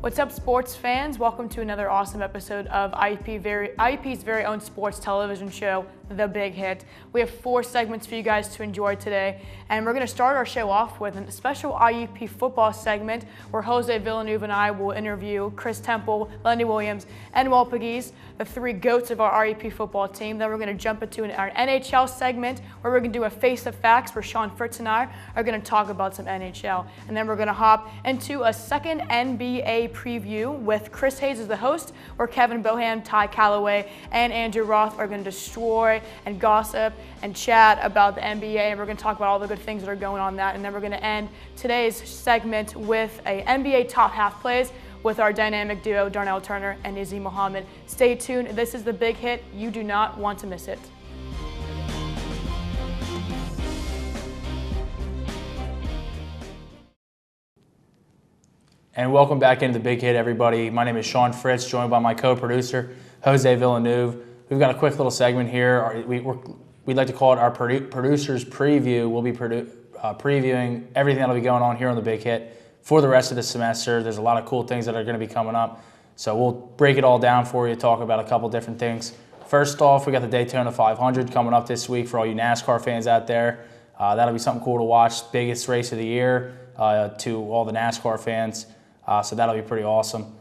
What's up, sports fans? Welcome to another awesome episode of IUP's very own sports television show, The Big Hit. We have 4 segments for you guys to enjoy today, and we're going to start our show off with a special IUP football segment where Jose Villanueva and I will interview Chris Temple, Lenny Williams, and Walt Pegues, the 3 GOATs of our IUP football team. Then we're going to jump into our NHL segment where we're going to do a Face of Facts where Sean Fritz and I are going to talk about some NHL. And then we're going to hop into a second NBA preview with Chris Hayes as the host, where Kevin Bohan, Ty Calloway, and Andrew Roth are going to destroy and gossip and chat about the NBA, and we're going to talk about all the good things that are going on in that. And then we're going to end today's segment with a NBA top half plays with our dynamic duo, Darnell Turner and Izzy Muhammad. Stay tuned. This is The Big Hit. You do not want to miss it. And welcome back into The Big Hit, everybody. My name is Sean Fritz, joined by my co-producer, Jose Villanueva. We've got a quick little segment here. We'd like to call it our producer's preview. We'll be previewing everything that'll be going on here on The Big Hit for the rest of the semester. There's a lot of cool things that are going to be coming up. So we'll break it all down for you, talk about a couple different things. First off, we got the Daytona 500 coming up this week for all you NASCAR fans out there. That'll be something cool to watch. Biggest race of the year to all the NASCAR fans. So that'll be pretty awesome.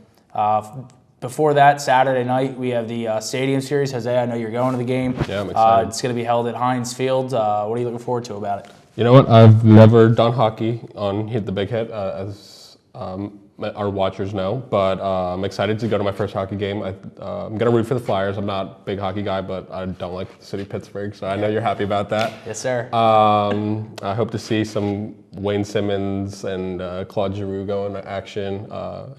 Before that, Saturday night, we have the Stadium Series. Jose, I know you're going to the game. Yeah, I'm excited. It's going to be held at Heinz Field. What are you looking forward to about it? You know what? I've never done hockey on Hit the Big Hit, as our watchers know, but I'm excited to go to my first hockey game. I'm going to root for the Flyers. I'm not a big hockey guy, but I don't like the city of Pittsburgh, so I know you're happy about that. Yes, sir. I hope to see some Wayne Simmons and Claude Giroux go into action.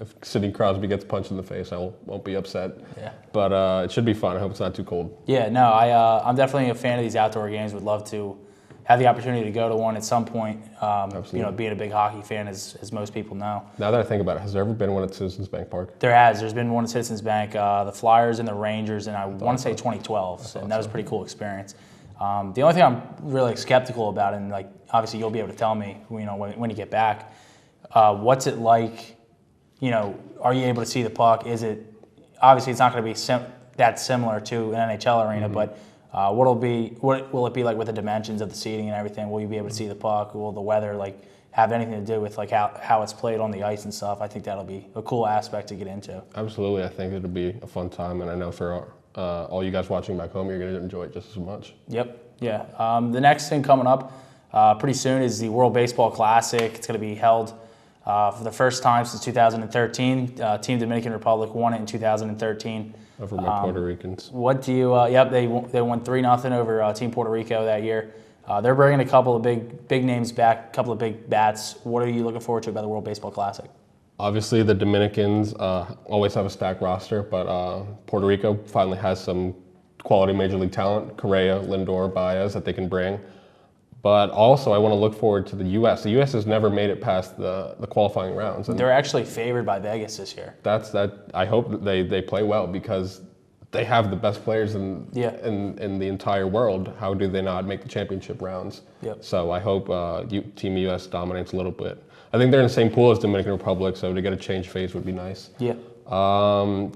If Sidney Crosby gets punched in the face, I won't be upset. Yeah. But it should be fun. I hope it's not too cold. Yeah, no, I'm definitely a fan of these outdoor games. Would love to have the opportunity to go to one at some point. You know, being a big hockey fan, as most people know. Now that I think about it, has there ever been one at Citizens Bank Park? There has. There's been one at Citizens Bank, the Flyers and the Rangers, and I want to say 2012, and that was a pretty cool experience. The only thing I'm really skeptical about, and like obviously you'll be able to tell me, you know, when you get back, what's it like? You know, are you able to see the puck? Is it obviously it's not going to be that similar to an NHL arena, but what will it be like with the dimensions of the seating and everything? Will you be able to see the puck? Will the weather like have anything to do with like how it's played on the ice and stuff? I think that'll be a cool aspect to get into. Absolutely, I think it'll be a fun time, and I know for all you guys watching back home, you're going to enjoy it just as much. Yep. Yeah. The next thing coming up pretty soon is the World Baseball Classic. It's going to be held for the first time since 2013. Team Dominican Republic won it in 2013. Over my Puerto Ricans. What do you? Yep, they won 3-0 over Team Puerto Rico that year. They're bringing a couple of big names back, a couple of big bats. What are you looking forward to about the World Baseball Classic? Obviously, the Dominicans always have a stacked roster, but Puerto Rico finally has some quality major league talent, Correa, Lindor, Baez, that they can bring. But also, I want to look forward to the U.S. The U.S. has never made it past the qualifying rounds. And they're actually favored by Vegas this year. I hope that they play well because they have the best players in the entire world. How do they not make the championship rounds? Yep. So I hope Team U.S. dominates a little bit. I think they're in the same pool as Dominican Republic, so to get a change phase would be nice. Yeah.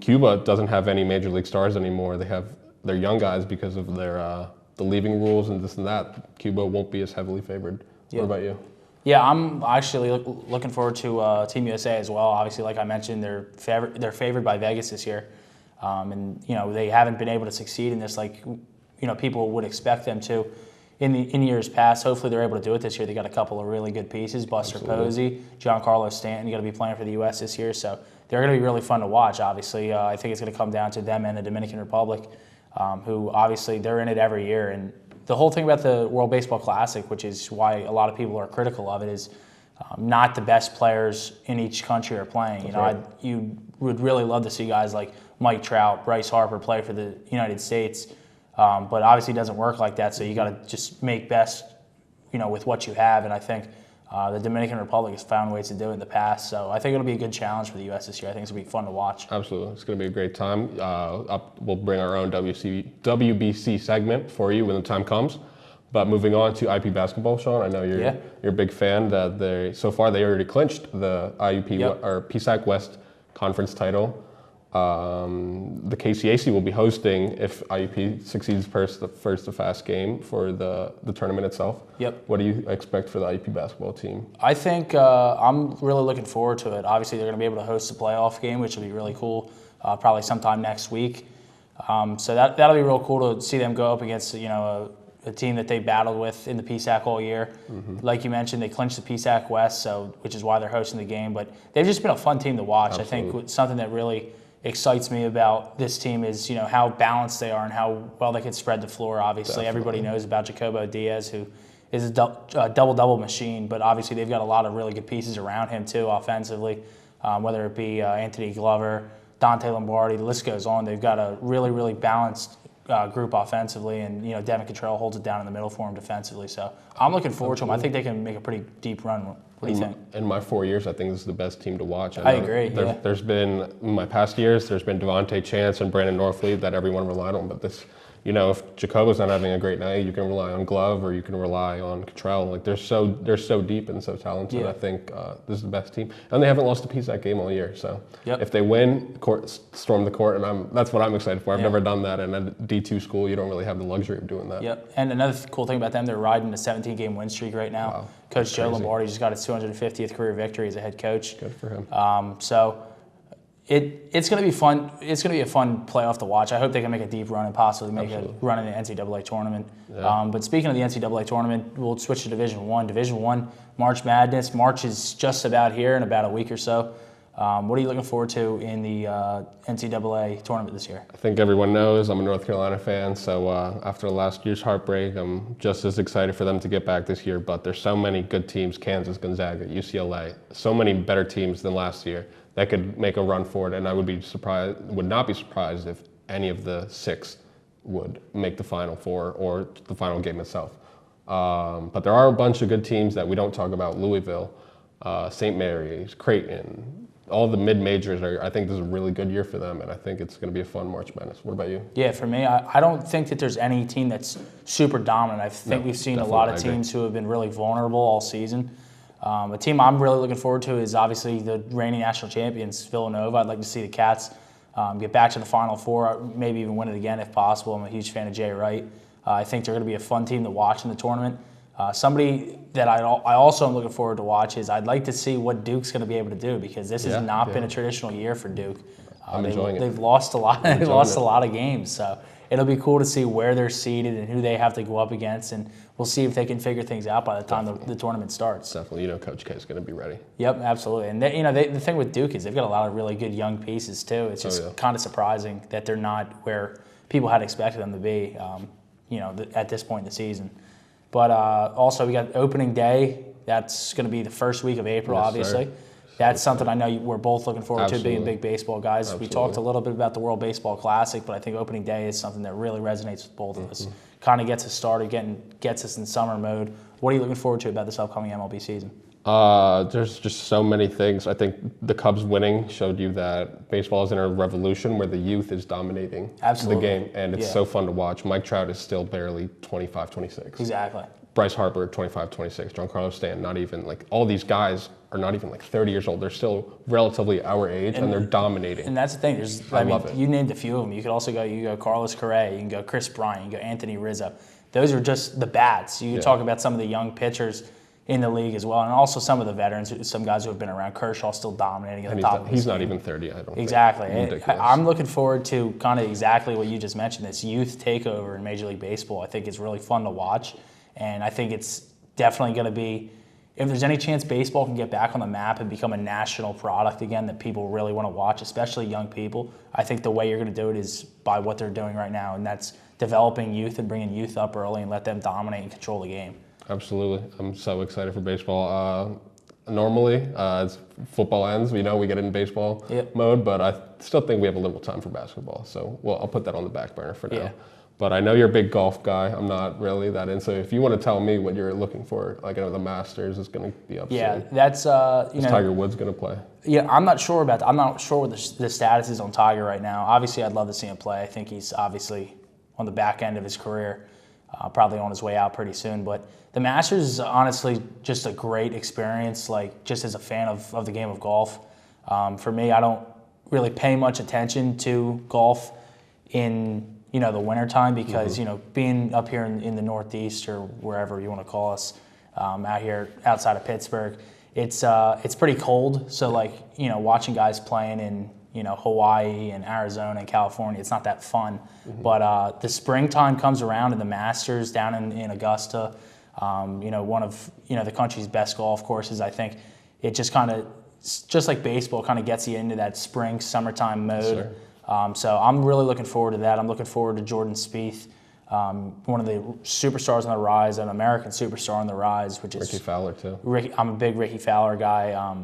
Cuba doesn't have any major league stars anymore. They're young guys because of their the leaving rules and this and that. Cuba won't be as heavily favored. Yeah. What about you? Yeah, I'm actually looking forward to Team USA as well. Obviously, like I mentioned, they're favored by Vegas this year, and you know they haven't been able to succeed in this like you know people would expect them to in years past. Hopefully, they're able to do it this year. They got a couple of really good pieces: Buster Posey, Giancarlo Stanton, going to be playing for the U.S. this year, so they're going to be really fun to watch. Obviously, I think it's going to come down to them and the Dominican Republic. Who obviously they're in it every year. And the whole thing about the World Baseball Classic, which is why a lot of people are critical of it, is not the best players in each country are playing. You know, right. You would really love to see guys like Mike Trout, Bryce Harper play for the United States, but obviously it doesn't work like that. So you got to just make best, you know, with what you have. And I think the Dominican Republic has found ways to do it in the past, so I think it'll be a good challenge for the U.S. this year. I think it's going to be fun to watch. Absolutely. It's going to be a great time. We'll bring our own WBC segment for you when the time comes. But moving on to IP basketball, Sean, I know you're a big fan. So far they already clinched the IUP or PSAC West conference title. The KCAC will be hosting if IUP succeeds the first to fast game for the tournament itself. Yep. What do you expect for the IUP basketball team? I think I'm really looking forward to it. Obviously, they're going to be able to host a playoff game, which will be really cool, probably sometime next week. So that'll be real cool to see them go up against a team that they battled with in the PSAC all year. Mm-hmm. Like you mentioned, they clinched the PSAC West, which is why they're hosting the game. But they've just been a fun team to watch. Absolutely. I think something that really excites me about this team is how balanced they are and how well they can spread the floor. Obviously, everybody knows about Jacobo Diaz, who is a double-double machine, but obviously they've got a lot of really good pieces around him too offensively, whether it be Anthony Glover, Dante Lombardi, the list goes on. They've got a really, really balanced group offensively, and Devin Cottrell holds it down in the middle for him defensively. So I'm looking forward to them. I think they can make a pretty deep run. What do you think? In my 4 years, I think this is the best team to watch. I agree. There's been, in my past years, there's been Devontae Chance and Brandon Norfleet that everyone relied on, but this, if Jacobo's not having a great night, you can rely on Glove or you can rely on Cottrell. Like they're so deep and so talented. Yeah. I think this is the best team, and they haven't lost a PSAC game all year. So if they win, storm the court, and that's what I'm excited for. I've never done that in a D2 school. You don't really have the luxury of doing that. Yep. And another cool thing about them, they're riding a 17-game win streak right now. Wow. Coach Joe Lombardi just got his 250th career victory as a head coach. Good for him. So it's going to be fun. It's going to be a fun playoff to watch. I hope they can make a deep run and possibly make a run in the NCAA tournament. Yeah. But speaking of the NCAA tournament, we'll switch to Division I. Division I, March Madness. March is just about here in about a week or so. What are you looking forward to in the NCAA tournament this year? I think everyone knows I'm a North Carolina fan, so after last year's heartbreak, I'm just as excited for them to get back this year. But there's so many good teams, Kansas, Gonzaga, UCLA, so many better teams than last year that could make a run for it, and I would not be surprised if any of the 6 would make the Final Four or the final game itself. But there are a bunch of good teams that we don't talk about: Louisville, St. Mary's, Creighton. All the mid-majors I think this is a really good year for them, and I think it's going to be a fun March Madness. What about you? Yeah, for me, I don't think that there's any team that's super dominant. I think we've seen a lot of teams who have been really vulnerable all season. A team I'm really looking forward to is obviously the reigning national champions, Villanova. I'd like to see the Cats get back to the Final Four, maybe even win it again if possible. I'm a huge fan of Jay Wright. I think they're going to be a fun team to watch in the tournament. Somebody that I also am looking forward to watch is I'd like to see what Duke's going to be able to do, because this has not been a traditional year for Duke. I'm enjoying it. They've lost a lot. They've lost a lot of games, so it'll be cool to see where they're seeded and who they have to go up against, and we'll see if they can figure things out by the time the tournament starts. Definitely, Coach K is going to be ready. Yep, absolutely. And the thing with Duke is they've got a lot of really good young pieces too. It's just kind of surprising that they're not where people had expected them to be, at this point in the season. But also we got opening day. That's going to be the first week of April, obviously. Sir. That's something I know we're both looking forward to, being big baseball guys. Absolutely. We talked a little bit about the World Baseball Classic, but I think opening day is something that really resonates with both of us. Kind of gets us started, gets us in summer mode. What are you looking forward to about this upcoming MLB season? There's just so many things. I think the Cubs winning showed you that baseball is in a revolution where the youth is dominating the game, and it's so fun to watch. Mike Trout is still barely 25, 26. Exactly. Bryce Harper, 25, 26. Giancarlo Stanton, not even, all these guys are not even 30 years old. They're still relatively our age, and they're dominating. And that's the thing. I mean, you named a few of them. You could also go Carlos Correa, you can go Chris Bryant, you can go Anthony Rizzo. Those are just the bats. You can talk about some of the young pitchers in the league as well, and also some of the veterans, some guys who have been around. Kershaw still dominating at the top of his He's not game. even 30, I don't think. Exactly. I'm looking forward to kind of exactly what you just mentioned, this youth takeover in Major League Baseball. I think it's really fun to watch, and I think it's definitely going to be, if there's any chance baseball can get back on the map and become a national product again that people really want to watch, especially young people, I think the way you're going to do it is by what they're doing right now, and that's developing youth and bringing youth up early and let them dominate and control the game. Absolutely. I'm so excited for baseball. Normally, as football ends, we get in baseball mode, but I still think we have a little time for basketball. So, I'll put that on the back burner for now. Yeah. But I know you're a big golf guy. I'm not really that in. So if you want to tell me what you're looking for, the Masters is going to be up soon. That's Is Tiger Woods going to play? Yeah, I'm not sure about that. I'm not sure what the status is on Tiger right now. Obviously, I'd love to see him play. I think he's obviously on the back end of his career, probably on his way out pretty soon. But the Masters is honestly just a great experience, just as a fan of the game of golf. For me, I don't really pay much attention to golf in the wintertime because being up here in the Northeast or wherever you want to call us, out here outside of Pittsburgh, it's pretty cold. So like watching guys playing in Hawaii and Arizona and California, it's not that fun. But the springtime comes around and the Masters down in Augusta, one of the country's best golf courses. I think it just kind of, just like baseball, kind of gets you into that summertime mode. Sure. So I'm really looking forward to that. I'm looking forward to Jordan Spieth, one of the superstars on the rise, an American superstar on the rise, which is Ricky Fowler too. I'm a big Ricky Fowler guy.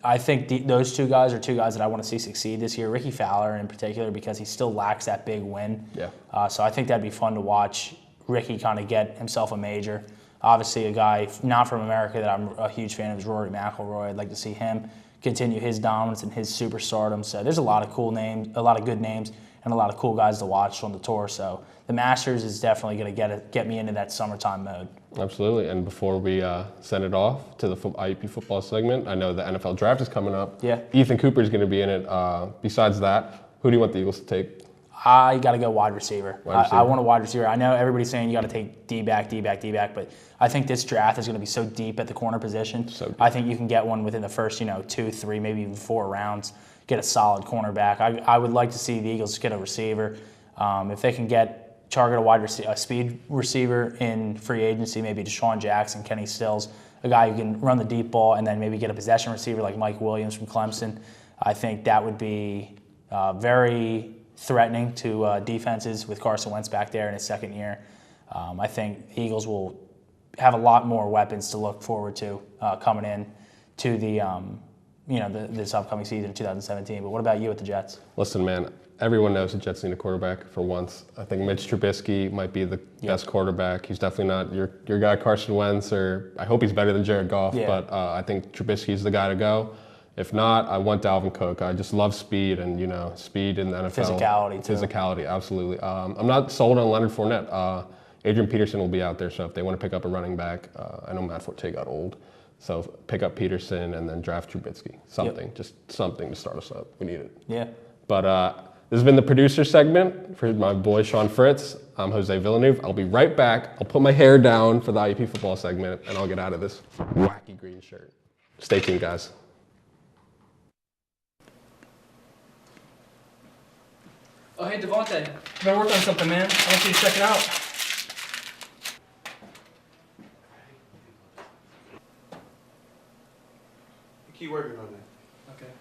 I think those two guys are two guys that I want to see succeed this year. Ricky Fowler in particular because he still lacks that big win. Yeah. So I think that'd be fun to watch Ricky kind of get himself a major. Obviously, a guy not from America that I'm a huge fan of is Rory McIlroy. I'd like to see him continue his dominance and his superstardom. So there's a lot of cool names, a lot of good names, and a lot of cool guys to watch on the tour. So the Masters is definitely going to get me into that summertime mode. Absolutely. And before we send it off to the IUP football segment, I know the NFL draft is coming up. Yeah. Ethan Cooper is going to be in it. Besides that, who do you want the Eagles to take? I got to go wide receiver. I want a wide receiver. I know everybody's saying you got to take D-back, but I think this draft is going to be so deep at the corner position. So I think you can get one within the first, 2, 3, maybe even 4 rounds, get a solid cornerback. I would like to see the Eagles get a receiver. If they can target a speed receiver in free agency, maybe Deshaun Jackson, Kenny Stills, a guy who can run the deep ball, and then maybe get a possession receiver like Mike Williams from Clemson. I think that would be very threatening to defenses with Carson Wentz back there in his second year. I think the Eagles will have a lot more weapons to look forward to coming in to the this upcoming season in 2017. But what about you with the Jets? Listen, man, everyone knows the Jets need a quarterback for once. I think Mitch Trubisky might be the best quarterback. He's definitely not your guy Carson Wentz, or I hope he's better than Jared Goff, but I think Trubisky's the guy to go. If not, I want Dalvin Cook. I just love speed and, speed in the NFL. Physicality, too. Physicality, absolutely. I'm not sold on Leonard Fournette. Adrian Peterson will be out there, so if they want to pick up a running back, I know Matt Forte got old, so pick up Peterson and then draft Trubisky. Just something to start us up. We need it. Yeah. But this has been the producer segment for my boy Sean Fritz. I'm Jose Villeneuve. I'll be right back. I'll put my hair down for the IUP football segment, and I'll get out of this wacky green shirt. Stay tuned, guys. Oh, hey, Devontae. I've been working on something, man. I want you to check it out. Keep working on that. Okay.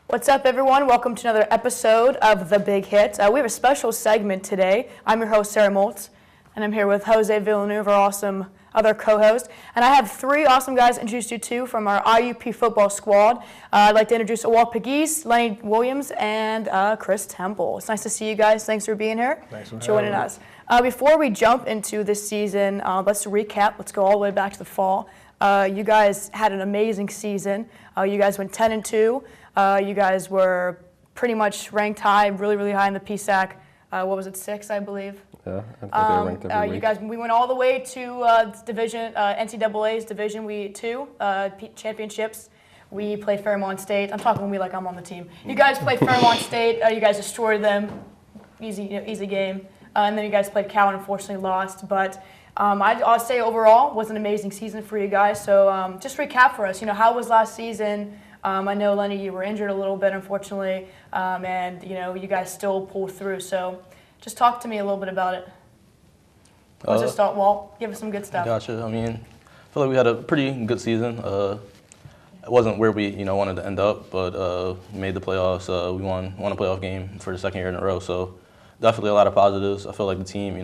What's up, everyone? Welcome to another episode of The Big Hit. We have a special segment today. I'm your host, Sarah Moltz, and I'm here with Jose Villeneuve, our awesome other co-host. And I have 3 awesome guys to introduce you to from our IUP football squad. I'd like to introduce Walt Pegues, Lenny Williams, and Chris Temple. It's nice to see you guys. Thanks for being here. Thanks for joining us. Before we jump into this season, let's recap. Let's go all the way back to the fall. You guys had an amazing season. You guys went 10-2. You guys were pretty much ranked high, really, really high in the PSAC. What was it, 6, I believe? Yeah, I think they're ranked every week. We went all the way to division, NCAA's Division 2 championships. We played Fairmont State. I'm talking we like I'm on the team. You guys played Fairmont State. You guys destroyed them. Easy game. And then you guys played Cal and unfortunately lost. But I'll say overall was an amazing season for you guys. So just recap for us. How was last season? I know, Lenny, you were injured a little bit, unfortunately, and you guys still pulled through. So just talk to me a little bit about it. Let's just start, Walt. Give us some good stuff. Gotcha. I feel like we had a pretty good season. It wasn't where we wanted to end up, but we made the playoffs. We won a playoff game for the second year in a row. So definitely a lot of positives. I feel like the team,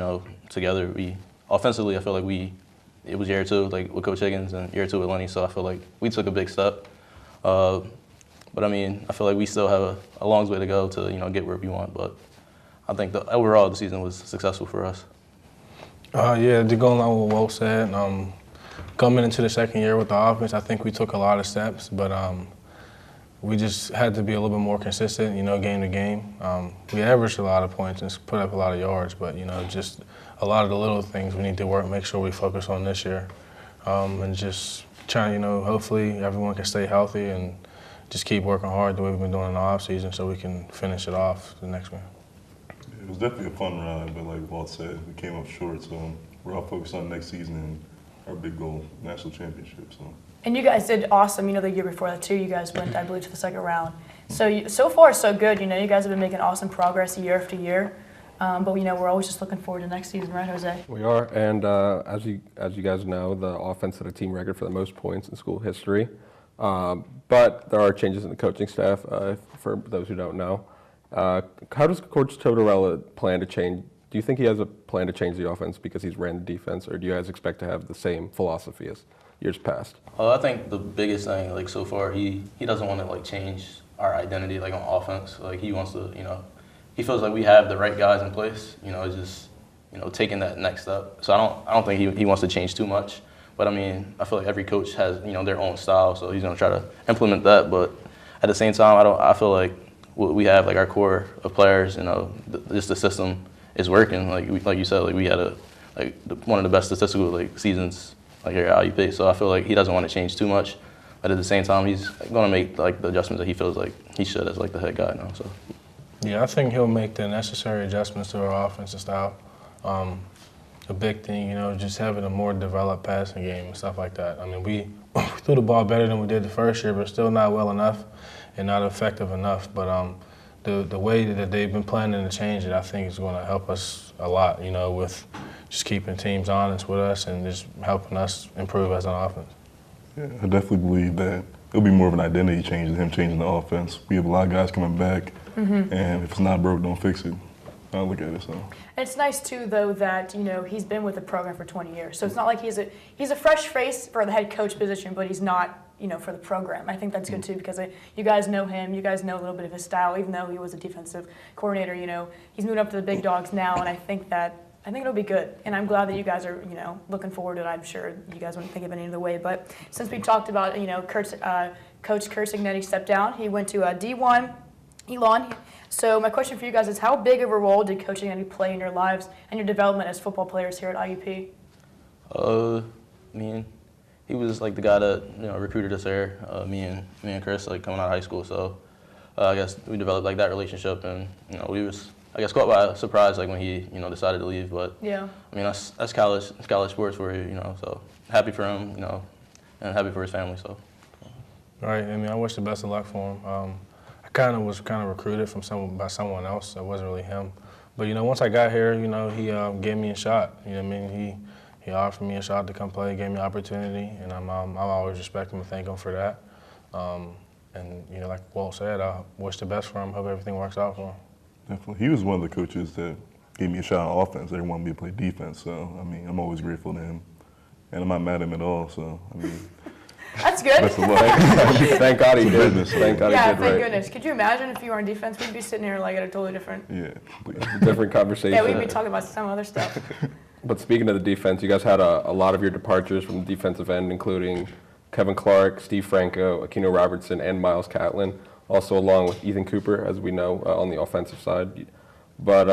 together, offensively, I feel like it was year 2, like with Coach Higgins, and year 2 with Lenny. So I feel like we took a big step. But I feel like we still have a long way to go to get where we want. But I think overall the season was successful for us. To go along with what Walt said, coming into the second year with the offense, I think we took a lot of steps. But we just had to be a little bit more consistent, game to game. We averaged a lot of points and put up a lot of yards, but, just a lot of the little things we need to make sure we focus on this year. And just trying, hopefully everyone can stay healthy and just keep working hard the way we've been doing in the offseason so we can finish it off the next one. It was definitely a fun ride, but like Walt said, we came up short, so we're all focused on next season and our big goal, national championship. So. And you guys did awesome, the year before that too. You guys went, I believe, to the second round. So so far, so good. You guys have been making awesome progress year after year. But we're always just looking forward to next season, right, Jose? We are, and as you guys know, the offense set a team record for the most points in school history. But there are changes in the coaching staff, for those who don't know. How does Coach Tortorella plan to change? Do you think he has a plan to change the offense because he's ran the defense, or do you guys expect to have the same philosophy as years past? I think the biggest thing, so far, he doesn't want to change our identity, on offense. He wants to, he feels like we have the right guys in place. Just taking that next step. So I don't think he wants to change too much. But I feel like every coach has their own style, so he's gonna try to implement that. But at the same time, I feel like we have our core of players. Just the system is working. Like you said, we had one of the best statistical seasons here at IUP. So I feel like he doesn't want to change too much. But at the same time, he's gonna make the adjustments that he feels like he should as the head guy now. So. Yeah, I think he'll make the necessary adjustments to our offensive style. A big thing, just having a more developed passing game and stuff like that. We threw the ball better than we did the first year, but still not well enough and not effective enough. But the way that they've been planning to change it, I think is going to help us a lot, with just keeping teams honest with us and just helping us improve as an offense. Yeah, I definitely believe that it'll be more of an identity change than him changing the offense. We have a lot of guys coming back, and if it's not broke, don't fix it. I look at it, so. And it's nice too, though, that he's been with the program for 20 years. So it's not like he's a fresh face for the head coach position, but he's not for the program. I think that's good too because you guys know him, you guys know a little bit of his style. Even though he was a defensive coordinator, he's moving up to the big dogs now, and I think it'll be good. And I'm glad that you guys are looking forward to it. I'm sure you guys wouldn't think of it any other way. But since we talked about Coach Kurt Signetti stepped down, he went to D1 Elon. So my question for you guys is, how big of a role did coaching any play in your lives and your development as football players here at IUP? He was the guy that recruited us there. Me and Chris coming out of high school. So I guess we developed that relationship, and we was caught by surprise when he decided to leave. But yeah, that's college sports for you. So happy for him, and happy for his family. So. All right. I wish the best of luck for him. I was recruited by someone else. It wasn't really him. But once I got here, he gave me a shot. He offered me a shot to come play, gave me an opportunity, and I'm always respect him and thank him for that. And like Walt said, I wish the best for him. Hope everything works out for him. Definitely, he was one of the coaches that gave me a shot on offense. They wanted me to play defense, so I'm always grateful to him, and I'm not mad at him at all. So that's good. Best of luck. Thank God he did. Thank God he did. Thank goodness. Could you imagine if you were on defense? We'd be sitting here at a totally different. Yeah. Different conversation. Yeah, we'd be talking about some other stuff. But speaking of the defense, you guys had a lot of your departures from the defensive end, including Kevin Clark, Steve Franco, Aquino Robertson, and Miles Catlin. Also along with Ethan Cooper, as we know, on the offensive side. But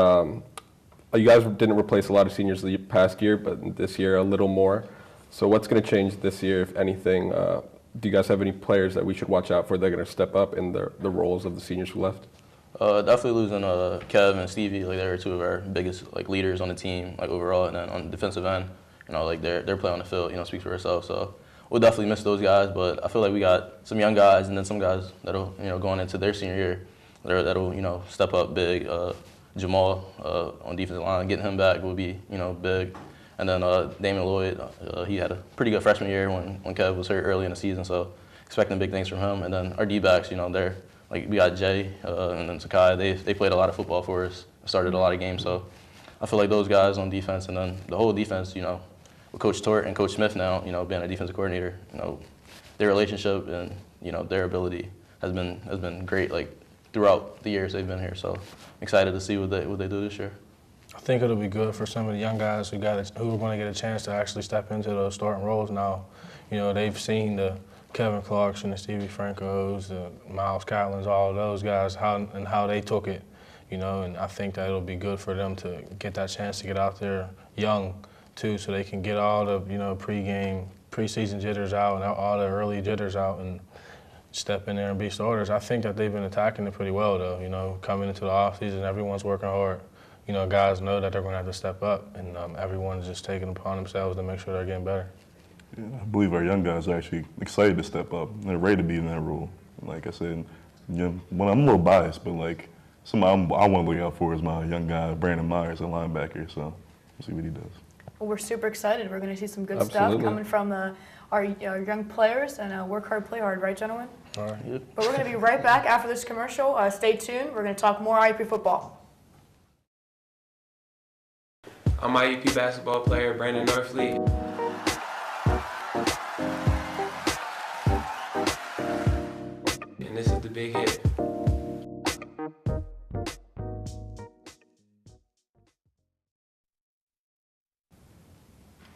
you guys didn't replace a lot of seniors the past year, but this year a little more. So what's going to change this year, if anything? Do you guys have any players that we should watch out for that are going to step up in the roles of the seniors who left? Definitely losing Kev and Stevie. They were two of our biggest leaders on the team, overall. And then on the defensive end, their play on the field, speaks for itself. So we'll definitely miss those guys. But I feel like we got some young guys, and then some guys that'll going into their senior year that'll step up big. Jamal on defensive line, getting him back will be big. And then Damon Lloyd, he had a pretty good freshman year when Kev was hurt early in the season, so expecting big things from him. And then our D-backs, they're we got Jay and then Sakai. They played a lot of football for us, started a lot of games. So I feel like those guys on defense, and then the whole defense, with Coach Tort and Coach Smith now, being a defensive coordinator, their relationship and their ability has been great throughout the years they've been here. So I'm excited to see what they do this year. I think it'll be good for some of the young guys who are going to get a chance to actually step into those starting roles now. They've seen the Kevin Clarkson, the Stevie Francos, the Miles Catlins, all of those guys, how they took it, you know, and I think that it'll be good for them to get that chance to get out there young too, so they can get all the, you know, preseason jitters out and all the early jitters out and step in there and be starters. I think that they've been attacking it pretty well though, you know, coming into the offseason, everyone's working hard. You know, guys know that they're going to have to step up, and everyone's just taking it upon themselves to make sure they're getting better. Yeah, I believe our young guys are actually excited to step up. They're ready to be in that role. Like I said, you know, well, I'm a little biased, but like somebody I want to look out for is my young guy, Brandon Myers, a linebacker. So we'll see what he does. Well, we're super excited. We're going to see some good Absolutely. stuff coming from our young players, and work hard, play hard, right, gentlemen? All right. Yep. But we're going to be right back after this commercial. Stay tuned. We're going to talk more IUP football. I'm IUP basketball player Brandon Norfleet. And this is the Big Hit.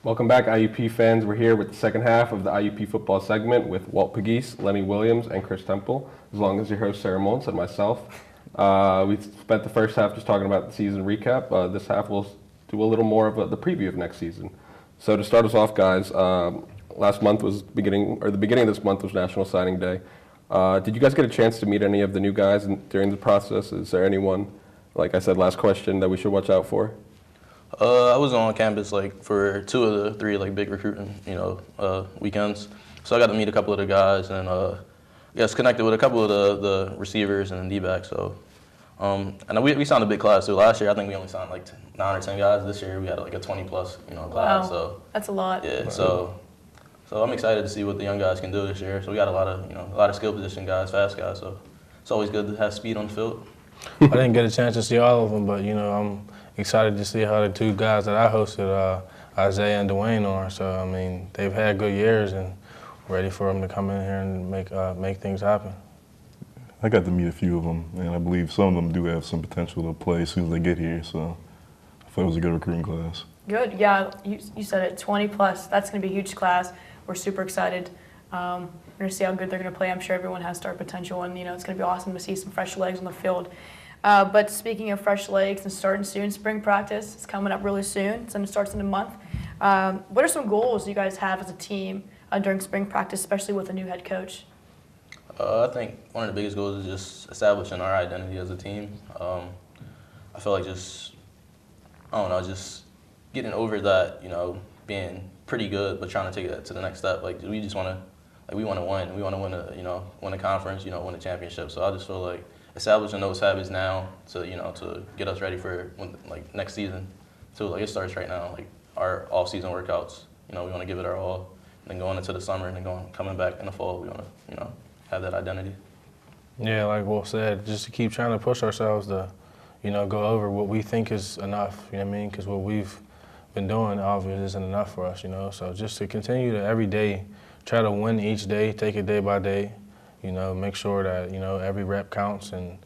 Welcome back, IUP fans. We're here with the second half of the IUP football segment with Walt Pegues, Lenny Williams, and Chris Temple, as long as your host Sarah Moltz and myself. We spent the first half just talking about the season recap. This half we'll do a little more of the preview of next season. So to start us off, guys, last month was the beginning of this month was National Signing Day. Did you guys get a chance to meet any of the new guys during the process? Is there anyone, like I said, last question, that we should watch out for? I was on campus like for 2 of the 3 like big recruiting, you know, weekends. So I got to meet a couple of the guys and connected with a couple of the receivers and D-backs. So and we signed a big class too. Last year I think we only signed like 9 or 10 guys. This year we had like a 20+ class. Wow. So That's a lot. yeah, so I'm excited to see what the young guys can do this year. So we got a lot of skill position guys, fast guys. So it's always good to have speed on the field. I didn't get a chance to see all of them, but, you know, I'm excited to see how the 2 guys that I hosted, Isaiah and Dwayne, are. So, I mean, they've had good years and ready for them to come in here and make things happen. I got to meet a few of them, and I believe some of them do have some potential to play as soon as they get here. So I thought it was a good recruiting class. Good. Yeah, you said it, 20+. That's going to be a huge class. We're super excited. We're going to see how good they're going to play. I'm sure everyone has star potential, and, you know, it's going to be awesome to see some fresh legs on the field. But speaking of fresh legs and starting soon, spring practice is coming up really soon. It starts in a month. What are some goals you guys have as a team during spring practice, especially with a new head coach? I think one of the biggest goals is just establishing our identity as a team. I feel like just getting over that, you know, being pretty good, but trying to take it to the next step. Like we just want to, we want to win. We want to win a conference, win a championship. So I just feel like establishing those habits now to get us ready for next season. So it starts right now. Like our off-season workouts, we want to give it our all. And then going into the summer and then coming back in the fall, we want to have that identity. Yeah, like Wolf said, just to keep trying to push ourselves to, go over what we think is enough, you know what I mean? Because what we've been doing obviously isn't enough for us, So just to continue to every day try to win each day, take it day by day, make sure that, every rep counts and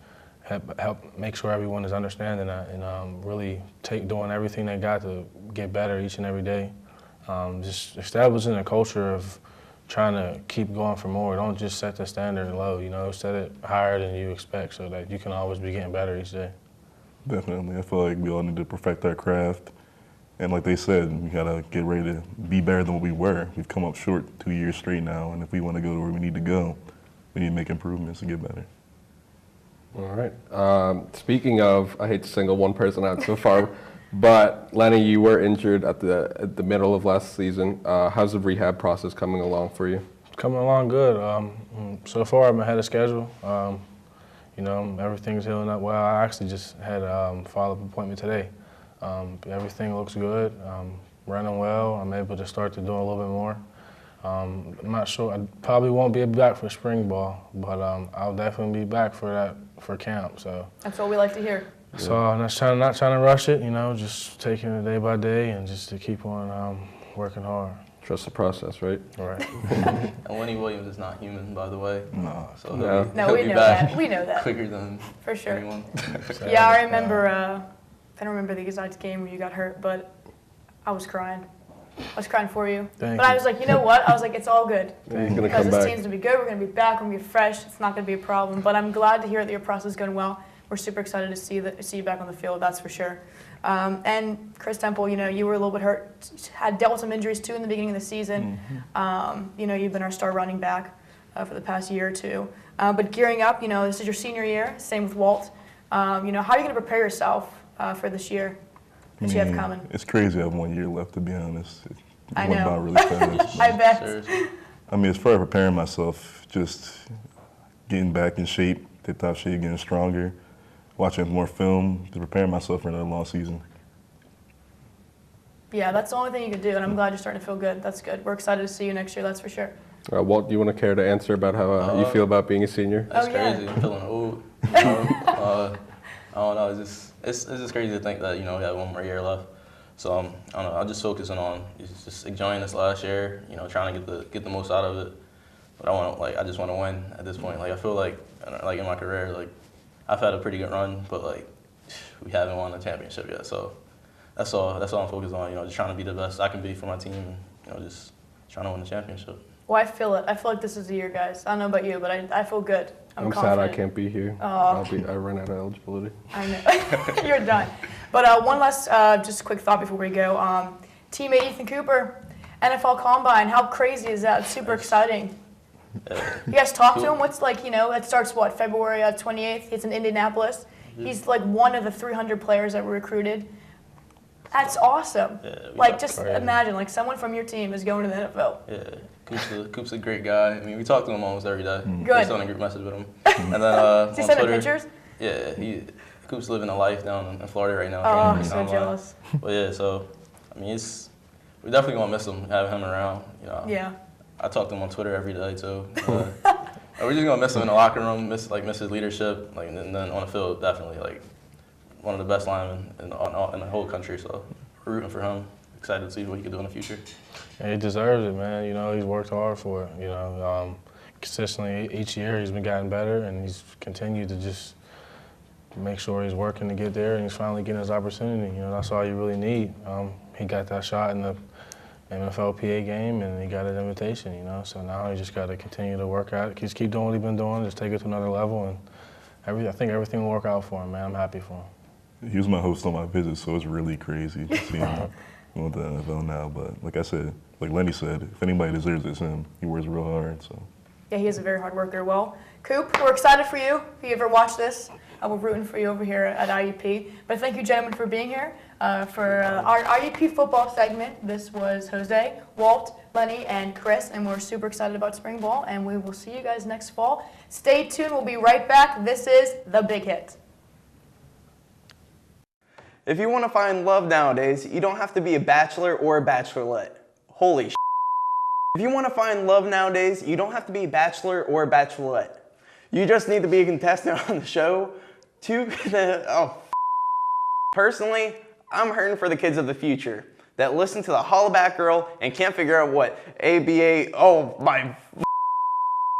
help make sure everyone is understanding that and really doing everything they got to get better each and every day. Just establishing a culture of trying to keep going for more. Don't just set the standard low, set it higher than you expect so that you can always be getting better each day. Definitely. I feel like we all need to perfect our craft. And like they said, we got to get ready to be better than what we were. We've come up short 2 years straight now, and if we want to go to where we need to go, we need to make improvements to get better. All right. Speaking of, I hate to single one person out so far, but Lenny, you were injured at the middle of last season. How's the rehab process coming along for you? It's coming along good. So far, I'm ahead of schedule. Everything's healing up well. I actually just had a follow-up appointment today. Everything looks good. Running well. I'm able to start to do a little bit more. I'm not sure. I probably won't be back for spring ball, but I'll definitely be back for camp. So that's what we like to hear. So I'm not trying to rush it. just taking it day by day and just to keep on working hard. Trust the process, right? All right. And Lenny Williams is not human, by the way. No. So No, we know back that. We know that. quicker than for sure. anyone. Yeah, I remember. I don't remember the exact game where you got hurt, but I was crying. I was crying for you. Thank but I you. was like, you know what? I was like, it's all good. Yeah, he's gonna Because come this back. team's going to be good. We're going to be back. We're going to be fresh. It's not going to be a problem. But I'm glad to hear that your process is going well. We're super excited to see you back on the field, that's for sure. And Chris Temple, you were a little bit hurt, had dealt with some injuries too in the beginning of the season. You've been our star running back for the past year or two. But gearing up, this is your senior year, same with Walt. How are you going to prepare yourself for this year that you have coming? It's crazy I have 1 year left, to be honest. It I went know. by really fast. I bet. Seriously. I mean, as far as preparing myself, just getting back in shape, get top shape, getting stronger, watching more film, to prepare myself for another long season. Yeah, that's the only thing you can do, and I'm glad you're starting to feel good. That's good. We're excited to see you next year, that's for sure. Walt, do you want to care to answer about how you feel about being a senior? That's Oh, yeah. crazy. I'm feeling old. I don't know. It's just crazy to think that we have 1 more year left. So I don't know. I'm just focusing on just enjoying this last year. Trying to get the most out of it. But I just want to win at this point. I feel like in my career, I've had a pretty good run, but we haven't won a championship yet. So that's all I'm focused on. Just trying to be the best I can be for my team. Just trying to win the championship. Well, I feel it. I feel like this is the year, guys. I don't know about you, but I feel good. I'm sad confident. I can't be here. Aw. I ran out of eligibility. I know. You're done. But one last just quick thought before we go. Teammate Ethan Cooper, NFL Combine. How crazy is that? It's super exciting. You guys talk to him? What's it starts February 28th? He's in Indianapolis. He's one of the 300 players that were recruited. That's awesome. Yeah, Just imagine, someone from your team is going to the NFL. Yeah, Coop's a great guy. I mean, we talk to him almost every day. Good. Just on a group message with him. And then Is he on sending Twitter, pictures? yeah, Coop's living a life down in Florida right now. Oh, training so online. jealous. But yeah, so I mean, we're definitely gonna miss him, having him around. Yeah. I talk to him on Twitter every day too. We're just gonna miss him in the locker room, miss his leadership, and then on the field, definitely one of the best linemen in the whole country. So we're rooting for him. Excited to see what he can do in the future. And he deserves it, man. He's worked hard for it. Consistently each year he's been getting better, and he's continued to just make sure he's working to get there, and he's finally getting his opportunity. That's all you really need. He got that shot in the NFLPA game, and he got an invitation. So now he just got to continue to work at it. Just keep doing what he's been doing, just take it to another level, and I think everything will work out for him, man. I'm happy for him. He was my host on my visit, so it's really crazy to see him going to the NFL now. But like I said, like Lenny said, if anybody deserves it, it's him. He works real hard, so. Yeah, he is a very hard worker. Well, Coop, we're excited for you. If you ever watch this, we're rooting for you over here at IUP. But thank you, gentlemen, for being here. For our IUP football segment, this was Jose, Walt, Lenny, and Chris, and we're super excited about spring ball, and we will see you guys next fall. Stay tuned. We'll be right back. This is The Big Hit. If you want to find love nowadays, you don't have to be a bachelor or a bachelorette. Holy sh**. If you want to find love nowadays, you don't have to be a bachelor or a bachelorette. You just need to be a contestant on the show Personally, I'm hurting for the kids of the future that listen to the Hollaback Girl and can't figure out what ABA,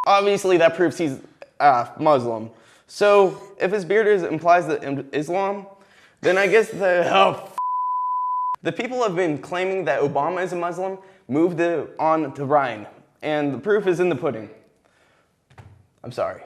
obviously that proves he's Muslim. So if his beard implies that Islam, then I guess the people have been claiming that Obama is a Muslim, moved it on to Ryan, and the proof is in the pudding. I'm sorry.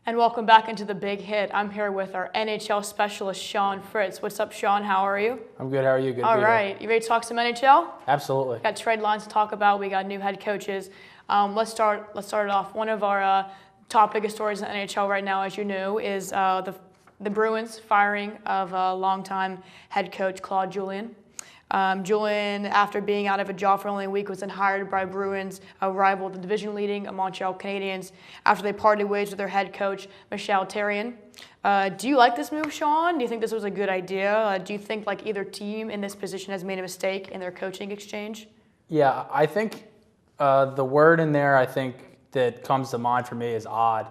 And welcome back into The Big Hit. I'm here with our NHL specialist, Sean Fritz. What's up, Sean? How are you? I'm good. How are you? Good. All right. You ready to talk some NHL? Absolutely. Got trade lines to talk about. We got new head coaches. Let's start it off. One of our top biggest stories in the NHL right now, as you know, is the Bruins firing of longtime head coach Claude Julien. Julien, after being out of a job for only a week, was then hired by Bruins, a rival, the division-leading Montreal Canadiens, after they parted ways with their head coach, Michel Therrien. Do you like this move, Sean? Do you think this was a good idea? Do you think either team in this position has made a mistake in their coaching exchange? Yeah, I think the word in there I think that comes to mind for me is odd.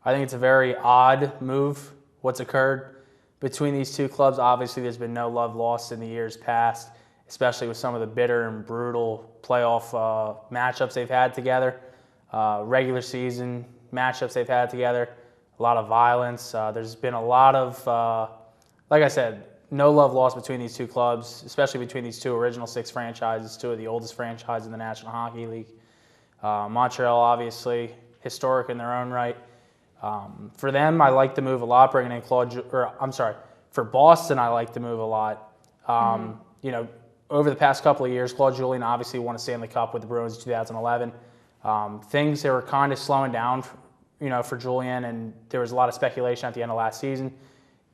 I think it's a very odd move, what's occurred between these two clubs. Obviously, there's been no love lost in the years past, especially with some of the bitter and brutal playoff matchups they've had together. Regular season matchups they've had together, a lot of violence. There's been a lot of, like I said, no love lost between these two clubs, especially between these two original six franchises, two of the oldest franchises in the National Hockey League. Montreal, obviously, historic in their own right. For them, I like the move a lot, bringing in for Boston, I like the move a lot. You know, over the past couple of years, Claude Julien obviously won a Stanley Cup with the Bruins in 2011. Things that were kind of slowing down, you know, for Julien, and there was a lot of speculation at the end of last season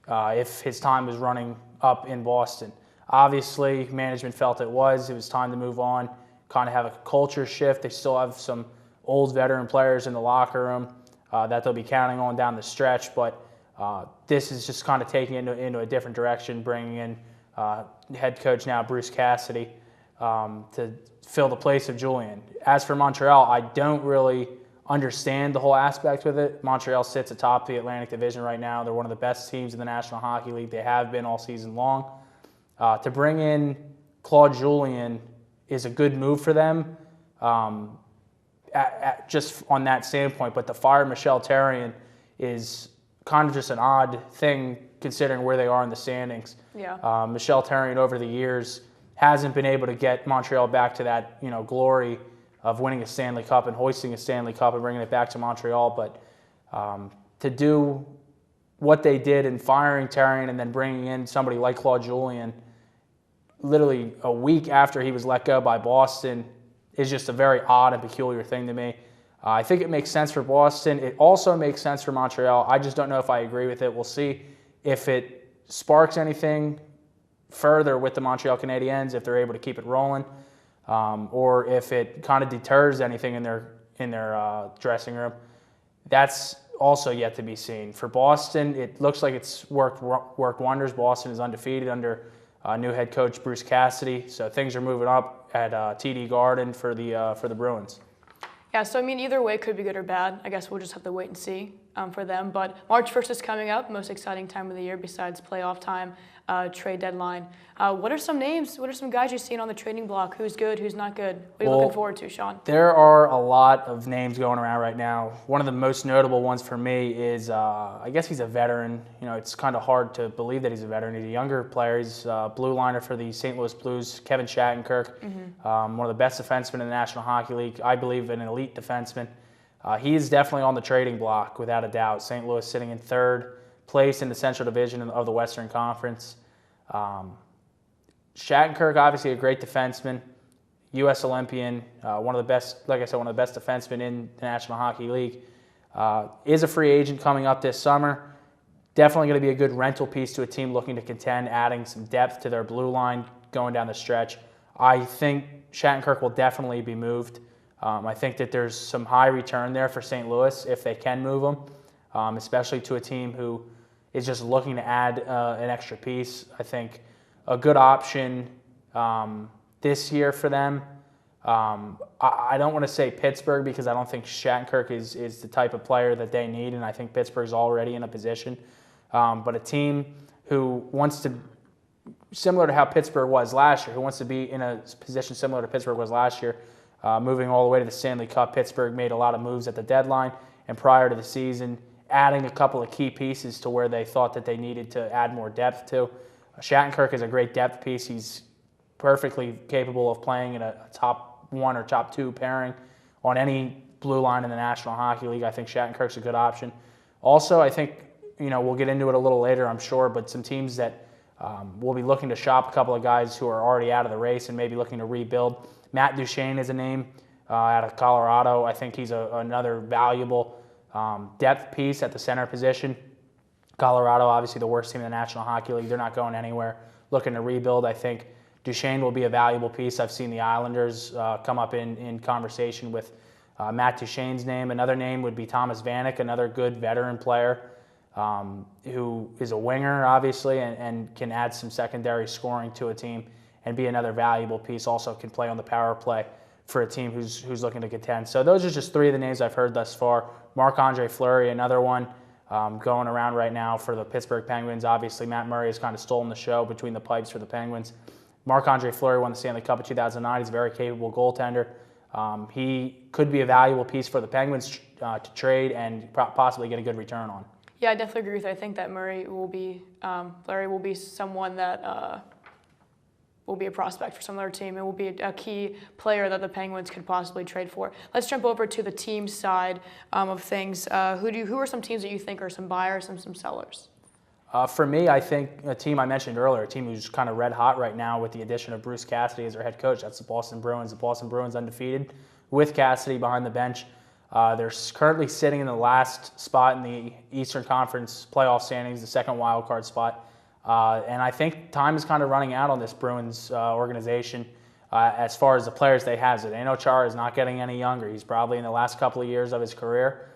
if his time was running up in Boston. Obviously, management felt it was time to move on, kind of have a culture shift. They still have some old veteran players in the locker room that they'll be counting on down the stretch, but this is just kind of taking it into a different direction, bringing in head coach now Bruce Cassidy to fill the place of Julien. As for Montreal, I don't really understand the whole aspect with it. Montreal sits atop the Atlantic Division right now. They're one of the best teams in the National Hockey League. They have been all season long. To bring in Claude Julien is a good move for them, just on that standpoint. But to fire Michel Therrien is kind of just an odd thing considering where they are in the standings. Yeah. Michel Therrien over the years hasn't been able to get Montreal back to that, you know, glory of winning a Stanley Cup and hoisting a Stanley Cup and bringing it back to Montreal. But to do what they did in firing Therrien and then bringing in somebody like Claude Julien literally a week after he was let go by Boston is just a very odd and peculiar thing to me. I think it makes sense for Boston. It also makes sense for Montreal. I just don't know if I agree with it. We'll see if it sparks anything further with the Montreal Canadiens, if they're able to keep it rolling, or if it kind of deters anything in their dressing room. That's also yet to be seen. For Boston, it looks like it's worked wonders. Boston is undefeated under new head coach Bruce Cassidy, so things are moving up at TD Garden for the Bruins. Yeah, so I mean, either way could be good or bad. I guess we'll just have to wait and see for them. But March 1st is coming up, most exciting time of the year besides playoff time, trade deadline. What are some names? What are some guys you've seen on the trading block? Who's good? Who's not good? What are you looking forward to, Sean? There are a lot of names going around right now. One of the most notable ones for me is, I guess he's a veteran. You know, it's kind of hard to believe that he's a veteran. He's a younger player. He's a blue liner for the St. Louis Blues, Kevin Shattenkirk, one of the best defensemen in the National Hockey League. I believe an elite defenseman. He is definitely on the trading block, without a doubt. St. Louis sitting in third place in the Central Division of the Western Conference. Shattenkirk, obviously a great defenseman, U.S. Olympian, one of the best, like I said, one of the best defensemen in the National Hockey League. Is a free agent coming up this summer. Definitely going to be a good rental piece to a team looking to contend, adding some depth to their blue line going down the stretch. I think Shattenkirk will definitely be moved. I think that there's some high return there for St. Louis if they can move him, especially to a team who is just looking to add an extra piece. I think a good option this year for them. I don't want to say Pittsburgh because I don't think Shattenkirk is the type of player that they need, and I think Pittsburgh's already in a position. But a team who wants to, similar to how Pittsburgh was last year, who wants to be in a position similar to Pittsburgh was last year, moving all the way to the Stanley Cup. Pittsburgh made a lot of moves at the deadline and prior to the season, adding a couple of key pieces to where they thought that they needed to add more depth to. Shattenkirk is a great depth piece. He's perfectly capable of playing in a top one or top two pairing on any blue line in the National Hockey League. I think Shattenkirk's a good option. Also, I think, we'll get into it a little later, I'm sure, but some teams that will be looking to shop a couple of guys who are already out of the race and maybe looking to rebuild. Matt Duchene is a name out of Colorado. I think he's another valuable depth piece at the center position. Colorado, obviously the worst team in the National Hockey League. They're not going anywhere. Looking to rebuild, I think Duchene will be a valuable piece. I've seen the Islanders come up in conversation with Matt Duchene's name. Another name would be Thomas Vanek, another good veteran player who is a winger, obviously, and can add some secondary scoring to a team and be another valuable piece. Also can play on the power play for a team who's looking to contend. So those are just three of the names I've heard thus far. Marc-Andre Fleury, another one going around right now for the Pittsburgh Penguins. Obviously, Matt Murray has kind of stolen the show between the pipes for the Penguins. Marc-Andre Fleury won the Stanley Cup in 2009. He's a very capable goaltender. He could be a valuable piece for the Penguins to trade and possibly get a good return on. Yeah, I definitely agree with that. I think that Larry will be someone that will be a prospect for some other team. It will be a key player that the Penguins could possibly trade for. Let's jump over to the team side of things. Who are some teams that you think are some buyers and some sellers? For me, I think a team I mentioned earlier, a team who's kind of red hot right now with the addition of Bruce Cassidy as their head coach. That's the Boston Bruins. The Boston Bruins undefeated with Cassidy behind the bench. They're currently sitting in the last spot in the Eastern Conference playoff standings, the second wild card spot. And I think time is kind of running out on this Bruins organization as far as the players they have. Zdeno Chara is not getting any younger. He's probably in the last couple of years of his career.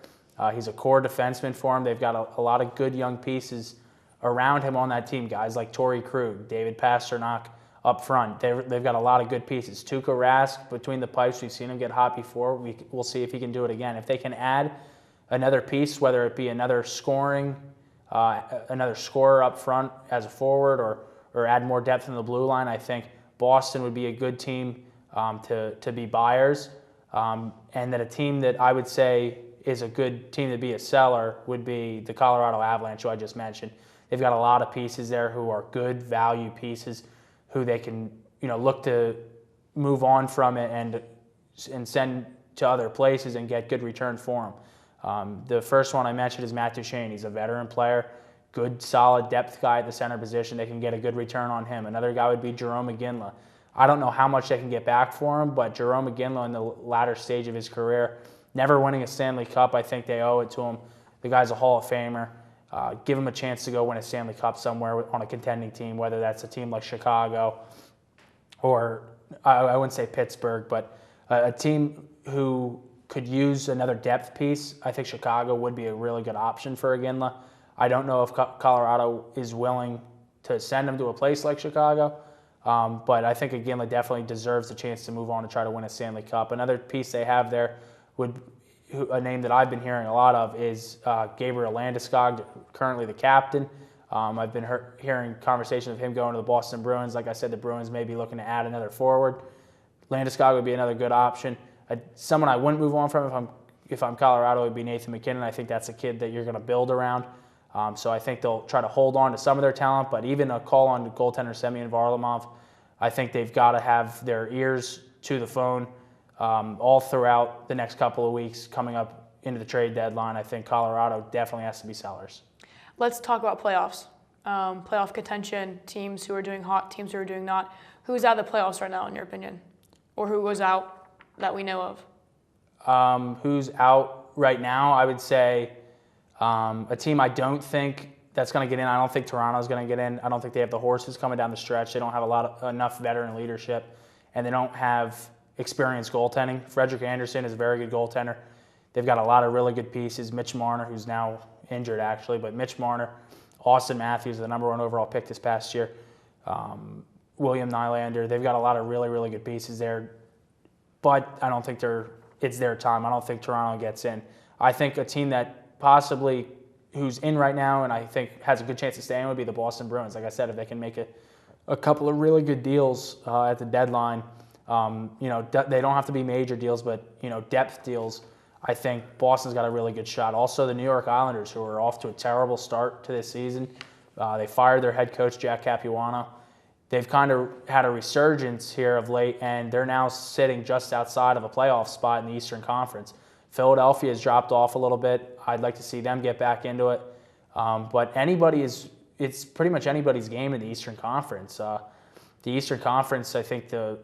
He's a core defenseman for them. They've got a lot of good young pieces around him on that team, guys like Torrey Krug, David Pasternak up front. They've got a lot of good pieces. Tuukka Rask between the pipes. We've seen him get hot before. We'll see if he can do it again. If they can add another piece, whether it be another scorer up front as a forward or add more depth in the blue line, I think Boston would be a good team to be buyers. And that a team that I would say is a good team to be a seller would be the Colorado Avalanche, who I just mentioned. They've got a lot of pieces there who are good value pieces who they can look to move on from it and send to other places and get good return for them. The first one I mentioned is Matt Duchene. He's a veteran player, good solid depth guy at the center position. They can get a good return on him. Another guy would be Jerome McGinley. I don't know how much they can get back for him, but Jerome McGinley in the latter stage of his career, never winning a Stanley Cup, I think they owe it to him. The guy's a Hall of Famer. Give him a chance to go win a Stanley Cup somewhere on a contending team, whether that's a team like Chicago or I wouldn't say Pittsburgh, but a team who could use another depth piece. I think Chicago would be a really good option for Iginla. I don't know if Colorado is willing to send him to a place like Chicago, but I think Iginla definitely deserves the chance to move on to try to win a Stanley Cup. Another piece they have there a name that I've been hearing a lot of is Gabriel Landeskog, currently the captain. I've been hearing conversations of him going to the Boston Bruins. Like I said, the Bruins may be looking to add another forward. Landeskog would be another good option. Someone I wouldn't move on from if I'm Colorado would be Nathan MacKinnon. I think that's a kid that you're going to build around. So I think they'll try to hold on to some of their talent, but even a call on goaltender Semyon Varlamov, I think they've got to have their ears to the phone all throughout the next couple of weeks coming up into the trade deadline. I think Colorado definitely has to be sellers. Let's talk about playoffs. Playoff contention, teams who are doing hot, teams who are doing not. Who's out of the playoffs right now, in your opinion? Or who was out that we know of? Who's out right now? I would say a team I don't think that's going to get in. I don't think Toronto's going to get in. I don't think they have the horses coming down the stretch. They don't have enough veteran leadership, and they don't have experienced goaltending. Frederik Andersen is a very good goaltender. They've got a lot of really good pieces. Mitch Marner, who's now injured actually, but Mitch Marner, Austin Matthews, the number 1 overall pick this past year, William Nylander. They've got a lot of really, really good pieces there, but I don't think it's their time. I don't think Toronto gets in. I think a team that possibly who's in right now and I think has a good chance to stay in would be the Boston Bruins. Like I said, if they can make a couple of really good deals at the deadline, they don't have to be major deals, but depth deals. I think Boston's got a really good shot. Also, the New York Islanders, who are off to a terrible start to this season, they fired their head coach Jack Capuano. They've kind of had a resurgence here of late, and they're now sitting just outside of a playoff spot in the Eastern Conference. Philadelphia has dropped off a little bit. I'd like to see them get back into it, but it's pretty much anybody's game in the Eastern Conference. The Eastern Conference, I think the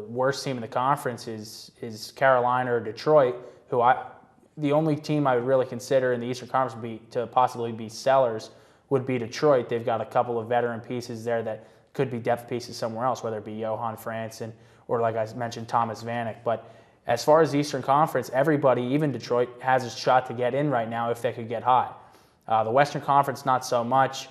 worst team in the conference is Carolina or Detroit, the only team I would really consider in the Eastern Conference to possibly be sellers would be Detroit. They've got a couple of veteran pieces there that could be depth pieces somewhere else, whether it be Johan Franzen or, like I mentioned, Thomas Vanek. But as far as the Eastern Conference, everybody, even Detroit, has a shot to get in right now if they could get hot. The Western Conference, not so much.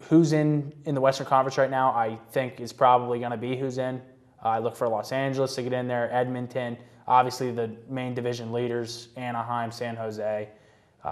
Who's in the Western Conference right now, I think is probably going to be who's in. I look for Los Angeles to get in there, Edmonton, obviously the main division leaders, Anaheim, San Jose,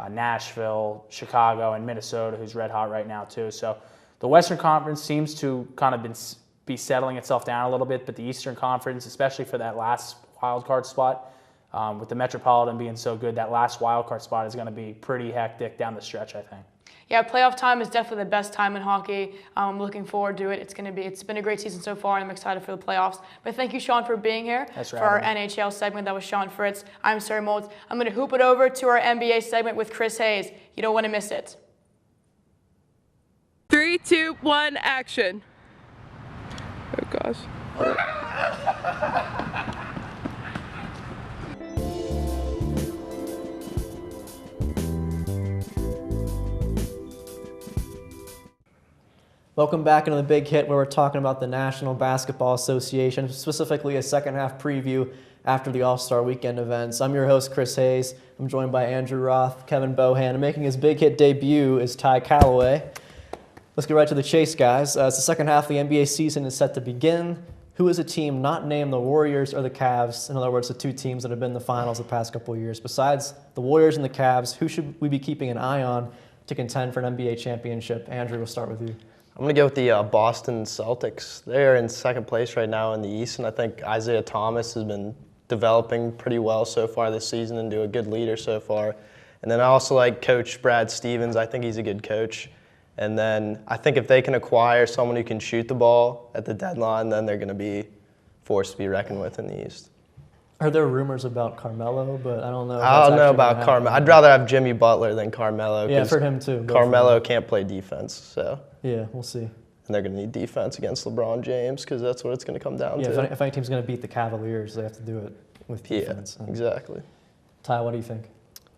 Nashville, Chicago, and Minnesota, who's red hot right now too. So the Western Conference seems to kind of be settling itself down a little bit, but the Eastern Conference, especially for that last wild card spot, with the Metropolitan being so good, that last wild card spot is going to be pretty hectic down the stretch, I think. Yeah, playoff time is definitely the best time in hockey. I'm looking forward to it. It's been a great season so far, and I'm excited for the playoffs. But thank you, Sean, for being here for our NHL segment. That was Sean Fritz. I'm Sarah Moltz. I'm going to hoop it over to our NBA segment with Chris Hayes. You don't want to miss it. 3, 2, 1, action. Oh gosh. Welcome back into the Big Hit, where we're talking about the National Basketball Association, specifically a second half preview after the All-Star Weekend events. I'm your host, Chris Hayes. I'm joined by Andrew Roth, Kevin Bohan, and making his Big Hit debut is Ty Calloway. Let's get right to the chase, guys. As the second half of the NBA season is set to begin, who is a team not named the Warriors or the Cavs? In other words, the two teams that have been in the finals the past couple of years. Besides the Warriors and the Cavs, who should we be keeping an eye on to contend for an NBA championship? Andrew, we'll start with you. I'm going to go with the Boston Celtics. They're in second place right now in the East, and I think Isaiah Thomas has been developing pretty well so far this season and a good leader so far. And then I also like Coach Brad Stevens. I think he's a good coach. And then I think if they can acquire someone who can shoot the ball at the deadline, then they're going to be forced to be reckoned with in the East. Are there rumors about Carmelo? But I don't know. I don't know about Carmelo. I'd rather have Jimmy Butler than Carmelo. Yeah, I've heard him too. Carmelo can't play defense, so. Yeah, we'll see. And they're going to need defense against LeBron James because that's what it's going to come down to. If any team's going to beat the Cavaliers, they have to do it with defense. Yeah, exactly. Ty, what do you think?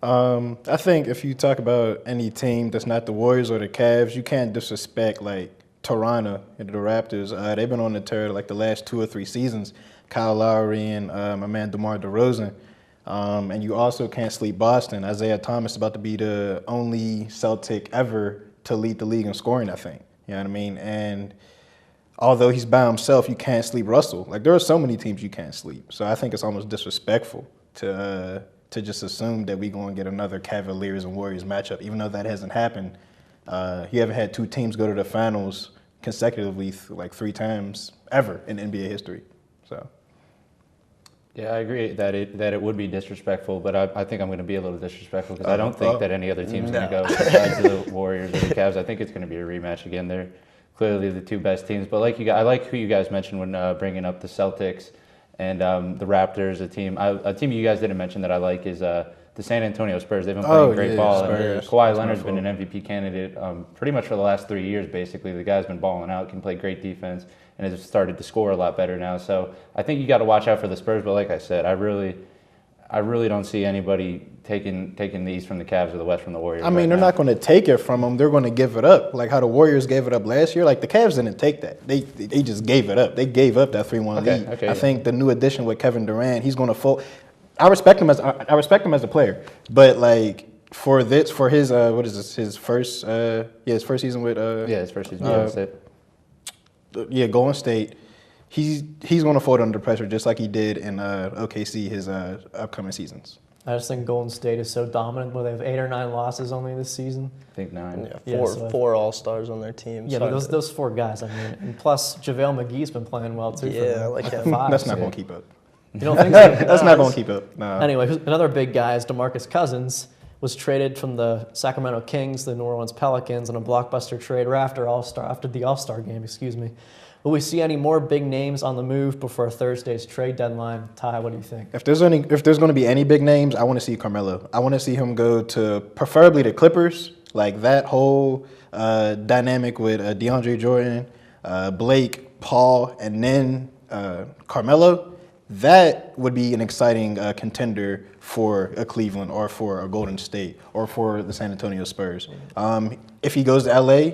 I think if you talk about any team that's not the Warriors or the Cavs, you can't disrespect like Toronto and the Raptors. They've been on the tear like the last 2 or 3 seasons. Kyle Lowry and my man DeMar DeRozan. And you also can't sleep Boston. Isaiah Thomas is about to be the only Celtic ever to lead the league in scoring, I think. You know what I mean? And although he's by himself, you can't sleep Russell. Like, there are so many teams you can't sleep. So I think it's almost disrespectful to just assume that we're going to get another Cavaliers and Warriors matchup, even though that hasn't happened. You haven't had 2 teams go to the finals consecutively like 3 times ever in NBA history. So. Yeah, I agree that it would be disrespectful, but I think I'm going to be a little disrespectful because I don't think that any other team's going to go besides the Warriors or the Cavs. I think it's going to be a rematch again. They're clearly the 2 best teams. But I like who you guys mentioned when bringing up the Celtics and the Raptors. A team you guys didn't mention that I like is the San Antonio Spurs. They've been playing great ball. And Kawhi Leonard's been an MVP candidate pretty much for the last 3 years, basically. The guy's been balling out, can play great defense, and has started to score a lot better now. So I think you got to watch out for the Spurs. But like I said, I really don't see anybody taking the East from the Cavs or the West from the Warriors. I mean, they're not going to take it from them. They're going to give it up. Like how the Warriors gave it up last year. Like the Cavs didn't take that. They just gave it up. They gave up that 3-1 lead. I think the new addition with Kevin Durant, he's going to fold. I respect him as a player, but like for his what is this, his first season with his first season Golden State. Golden State. He's going to fold under pressure just like he did in OKC his upcoming seasons. I just think Golden State is so dominant. Where they have 8 or 9 losses only this season. I think 9. Yeah, four All-Stars on their team. Yeah, but those 4 guys. I mean, and plus JaVale McGee's been playing well too. Yeah, I like him. That's not going to keep up. You don't think so? That's not going to keep up. No. Anyway, another big guy is DeMarcus Cousins. Was traded from the Sacramento Kings to the New Orleans Pelicans in a blockbuster trade after the All-Star game. Will we see any more big names on the move before Thursday's trade deadline? Ty, what do you think? If there's going to be any big names, I want to see Carmelo. I want to see him go to preferably the Clippers, like that whole dynamic with DeAndre Jordan, Blake, Paul, and then Carmelo. That would be an exciting contender for a Cleveland or for a Golden State or for the San Antonio Spurs. If he goes to LA,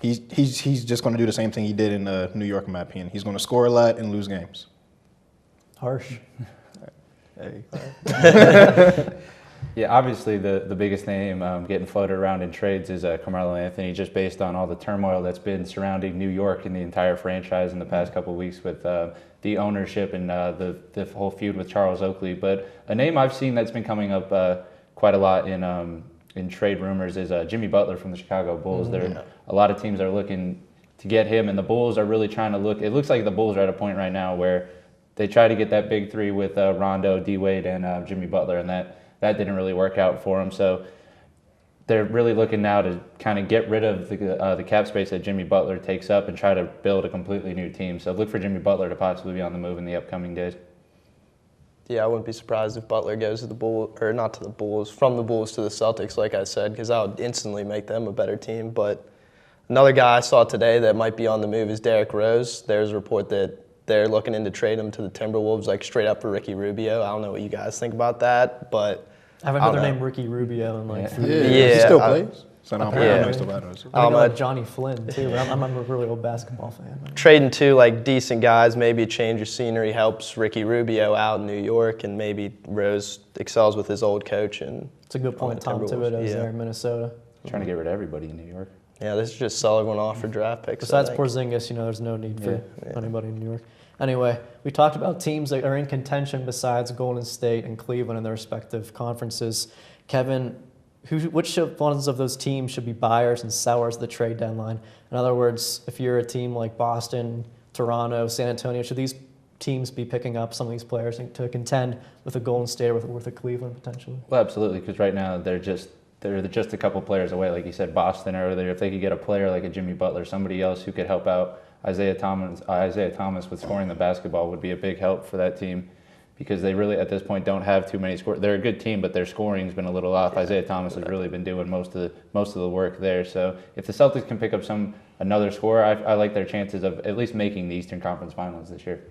he's just going to do the same thing he did in New York, in my opinion. He's going to score a lot and lose games. Harsh. Hey. Yeah, obviously the biggest name getting floated around in trades is Carmelo Anthony, just based on all the turmoil that's been surrounding New York and the entire franchise in the past couple of weeks with the ownership and the whole feud with Charles Oakley. But a name I've seen that's been coming up quite a lot in trade rumors is Jimmy Butler from the Chicago Bulls. A lot of teams are looking to get him, and the Bulls are really trying to look. It looks like the Bulls are at a point right now where they tried to get that big three with Rondo, D-Wade, and Jimmy Butler, and that didn't really work out for them. So they're really looking now to kind of get rid of the cap space that Jimmy Butler takes up and try to build a completely new team. So look for Jimmy Butler to possibly be on the move in the upcoming days. Yeah, I wouldn't be surprised if Butler goes to the Bulls, or not to the Bulls, from the Bulls to the Celtics, like I said, because that would instantly make them a better team. But another guy I saw today that might be on the move is Derrick Rose. There's a report that they're looking into trade him to the Timberwolves, like straight up for Ricky Rubio. I don't know what you guys think about that, but I haven't heard the name Ricky Rubio in like 3 Yeah, years. he still plays. So I think like Johnny Flynn too. But I'm a really old basketball fan. Trading two like decent guys, maybe a change of scenery helps Ricky Rubio out in New York, and maybe Rose excels with his old coach. And it's a good point. Tom Thibodeau's there in Minnesota. Trying to get rid of everybody in New York. Yeah, this is just sell everyone off for draft picks. Besides Porzingis, there's no need for anybody in New York. Anyway, we talked about teams that are in contention besides Golden State and Cleveland in their respective conferences. Kevin, which ones of those teams should be buyers and sellers at the trade deadline? In other words, if you're a team like Boston, Toronto, San Antonio, should these teams be picking up some of these players to contend with a Golden State or with a Cleveland potentially? Well, absolutely, because right now they're just a couple players away. Like you said, Boston earlier, if they could get a player like a Jimmy Butler, somebody else who could help out Isaiah Thomas with scoring the basketball would be a big help for that team, because they really at this point don't have too many scores. They're a good team, but their scoring's been a little off. Isaiah Thomas has really been doing most of the work there. So if the Celtics can pick up another scorer, I like their chances of at least making the Eastern Conference Finals this year.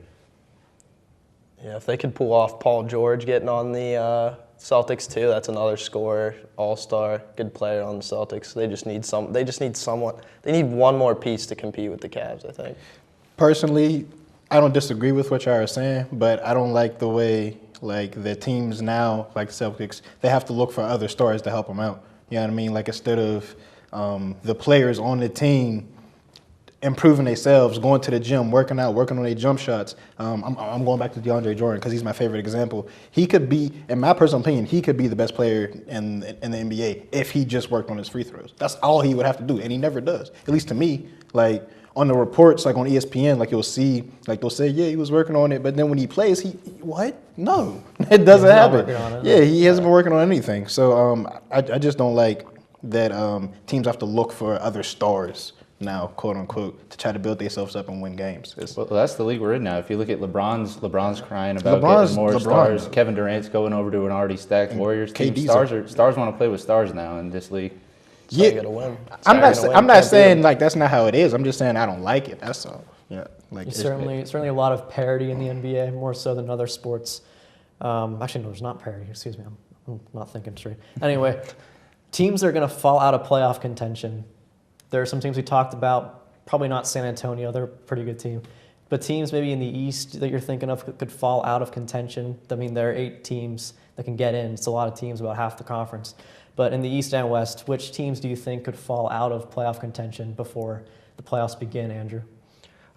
Yeah, if they could pull off Paul George getting on the Celtics too, that's another scorer, all-star, good player on the Celtics. They just need someone. They need one more piece to compete with the Cavs, I think. Personally, I don't disagree with what y'all are saying, but I don't like the way like the teams now, like the Celtics, they have to look for other stars to help them out. You know what I mean? Like instead of the players on the team improving themselves, going to the gym, working out, working on their jump shots. I'm going back to DeAndre Jordan because he's my favorite example. He could be, in my personal opinion, he could be the best player in the NBA if he just worked on his free throws. That's all he would have to do, and he never does. At least to me, like on the reports, like on ESPN, like you'll see, like they'll say, yeah, he was working on it, but then when he plays, what? No, it doesn't happen. Yeah, he hasn't been working on anything. So I just don't like that teams have to look for other stars now, quote unquote, to try to build themselves up and win games. Well, that's the league we're in now. If you look at LeBron's crying about getting more stars. Kevin Durant's going over to an already stacked Warriors team. Stars want to play with stars now in this league. So you gotta win. I'm not saying like that's not how it is. I'm just saying I don't like it. That's all. Yeah, like certainly a lot of parity in the NBA, more so than other sports. Actually, no, there's not parity. Excuse me, I'm not thinking straight. Anyway, teams that are going to fall out of playoff contention. There are some teams we talked about, probably not San Antonio, they're a pretty good team. But teams maybe in the East that you're thinking of could fall out of contention. I mean, there are 8 teams that can get in. It's a lot of teams, about half the conference. But in the East and West, which teams do you think could fall out of playoff contention before the playoffs begin, Andrew?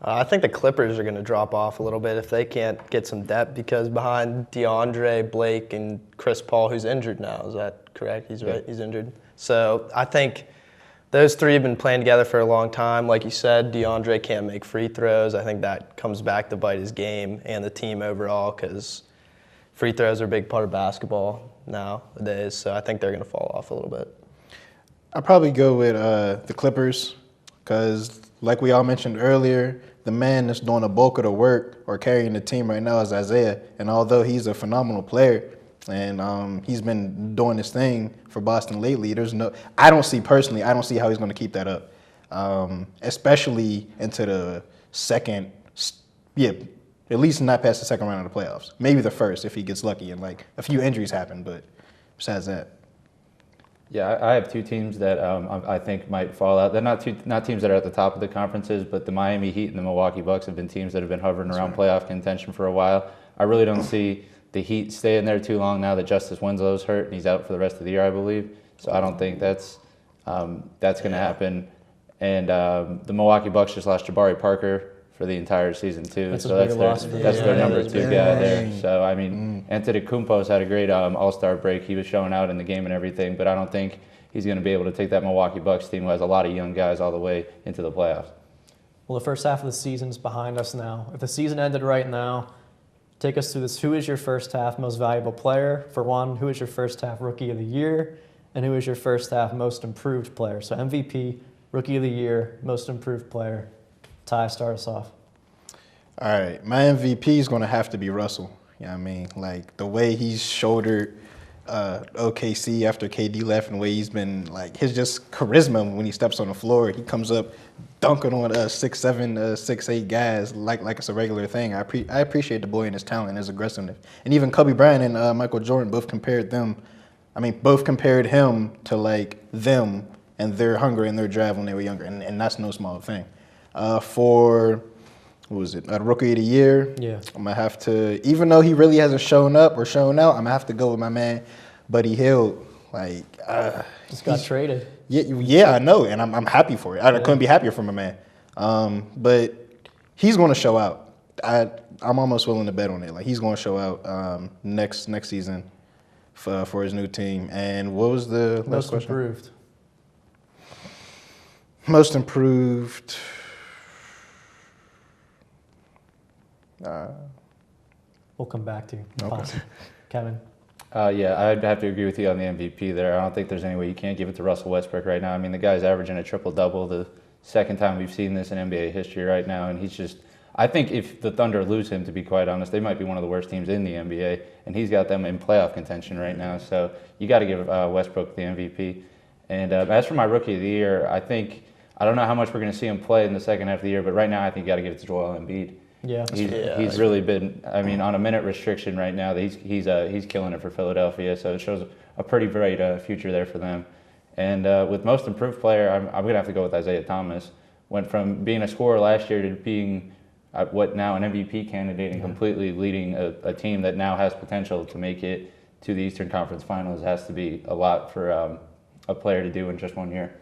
I think the Clippers are going to drop off a little bit if they can't get some depth, because behind DeAndre, Blake, and Chris Paul, who's injured now, is that correct? He's right, he's injured. So I think those 3 have been playing together for a long time. Like you said, DeAndre can't make free throws. I think that comes back to bite his game and the team overall, because free throws are a big part of basketball nowadays. So I think they're going to fall off a little bit. I'll probably go with the Clippers because, like we all mentioned earlier, the man that's doing the bulk of the work or carrying the team right now is Isaiah. And although he's a phenomenal player, and he's been doing this thing for Boston lately, I don't see how he's going to keep that up, especially into the second, at least not past the second round of the playoffs. Maybe the first if he gets lucky and like a few injuries happen, but besides that. Yeah, I have 2 teams that I think might fall out. They're not teams that are at the top of the conferences, but the Miami Heat and the Milwaukee Bucks have been teams that have been hovering around playoff contention for a while. I really don't see the Heat staying there too long now that Justice Winslow's hurt and he's out for the rest of the year, I believe. So I don't think that's going to happen. And the Milwaukee Bucks just lost Jabari Parker for the entire season too. That's their number 2 guy there. So I mean, Antetokounmpo's had a great All-Star break. He was showing out in the game and everything, but I don't think he's going to be able to take that Milwaukee Bucks team, who has a lot of young guys, all the way into the playoffs. Well, the first half of the season's behind us now. If the season ended right now, Take us through this. Who is your first half most valuable player? For one, who is your first half rookie of the year? And who is your first half most improved player? So MVP, rookie of the year, most improved player. Ty, start us off. All right, my MVP is going to have to be Russell. You know what I mean? Like, the way he's shouldered OKC after KD left, and the way he's been, like, his just charisma when he steps on the floor. He comes up dunking on 6'7", 6'8" guys like it's a regular thing. I appreciate the boy and his talent and his aggressiveness. And even Kobe Bryant and Michael Jordan both compared him to, like, them and their hunger and their drive when they were younger, and that's no small thing. For what was it? Rookie of the year. Yeah. I'm gonna have to, even though he really hasn't shown up or shown out, I'm gonna have to go with my man, Buddy Hield. Like, just got traded. Yeah, I know, and I'm happy for it. I couldn't be happier for my man. But he's gonna show out. I'm almost willing to bet on it. Like, he's gonna show out next season for his new team. And what was the last question? Improved. Most improved. We'll come back to you. Okay. Kevin. Yeah, I'd have to agree with you on the MVP there. I don't think there's any way you can't give it to Russell Westbrook right now. I mean, the guy's averaging a triple-double, the second time we've seen this in NBA history right now, and he's just – I think if the Thunder lose him, to be quite honest, they might be one of the worst teams in the NBA, and he's got them in playoff contention right now. So you got to give Westbrook the MVP. And as for my Rookie of the Year, I don't know how much we're going to see him play in the second half of the year, but right now I think you got to give it to Joel Embiid. Yeah, he's really been. I mean, on a minute restriction right now, he's killing it for Philadelphia. So it shows a pretty bright future there for them. And with most improved player, I'm gonna have to go with Isaiah Thomas. Went from being a scorer last year to being what now an MVP candidate and completely leading a team that now has potential to make it to the Eastern Conference Finals. It has to be a lot for a player to do in just 1 year.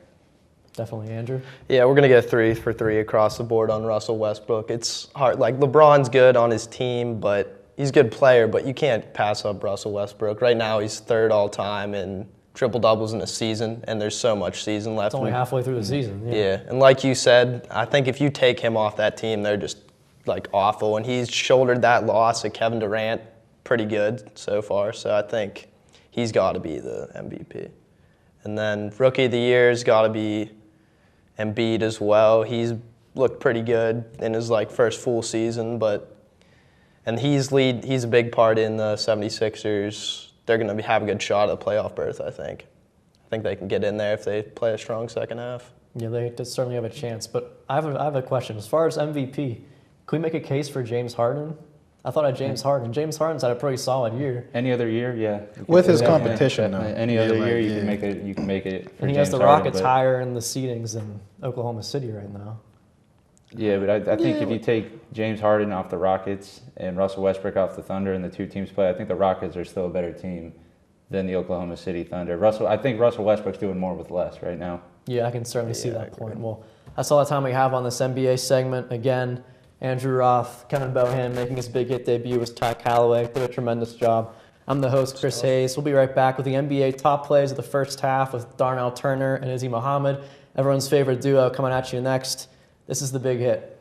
Definitely, Andrew. Yeah, we're going to get 3 for 3 across the board on Russell Westbrook. It's hard. Like, LeBron's good on his team, but he's a good player, but you can't pass up Russell Westbrook. Right now, he's 3rd all-time in triple-doubles in a season, and there's so much season left. It's only halfway through the season. Yeah, and like you said, I think if you take him off that team, they're just, like, awful. And he's shouldered that loss of Kevin Durant pretty good so far, so I think he's got to be the MVP. And then Rookie of the Year's got to be Embiid as well. He's looked pretty good in his first full season, and he's a big part in the 76ers. They're going to have a good shot at a playoff berth, I think. I think they can get in there if they play a strong second half. Yeah, they certainly have a chance. But I have a question. As far as MVP, can we make a case for James Harden? I thought I had James Harden. James Harden's had a pretty solid year. Any other year, yeah. With his competition, though. Any other year, you can make it. And he has the Rockets higher in the seedings than Oklahoma City right now. Yeah, but I think if you take James Harden off the Rockets and Russell Westbrook off the Thunder and the two teams play, I think the Rockets are still a better team than the Oklahoma City Thunder. I think Russell Westbrook's doing more with less right now. Yeah, I can certainly see that point. Well, that's all the time we have on this NBA segment. Again, Andrew Roth, Kevin Bohan making his big hit debut with Ty Callaway. Did a tremendous job. I'm the host, Chris Hayes. We'll be right back with the NBA top plays of the first half with Darnell Turner and Izzy Muhammad. Everyone's favorite duo coming at you next. This is the Big Hit.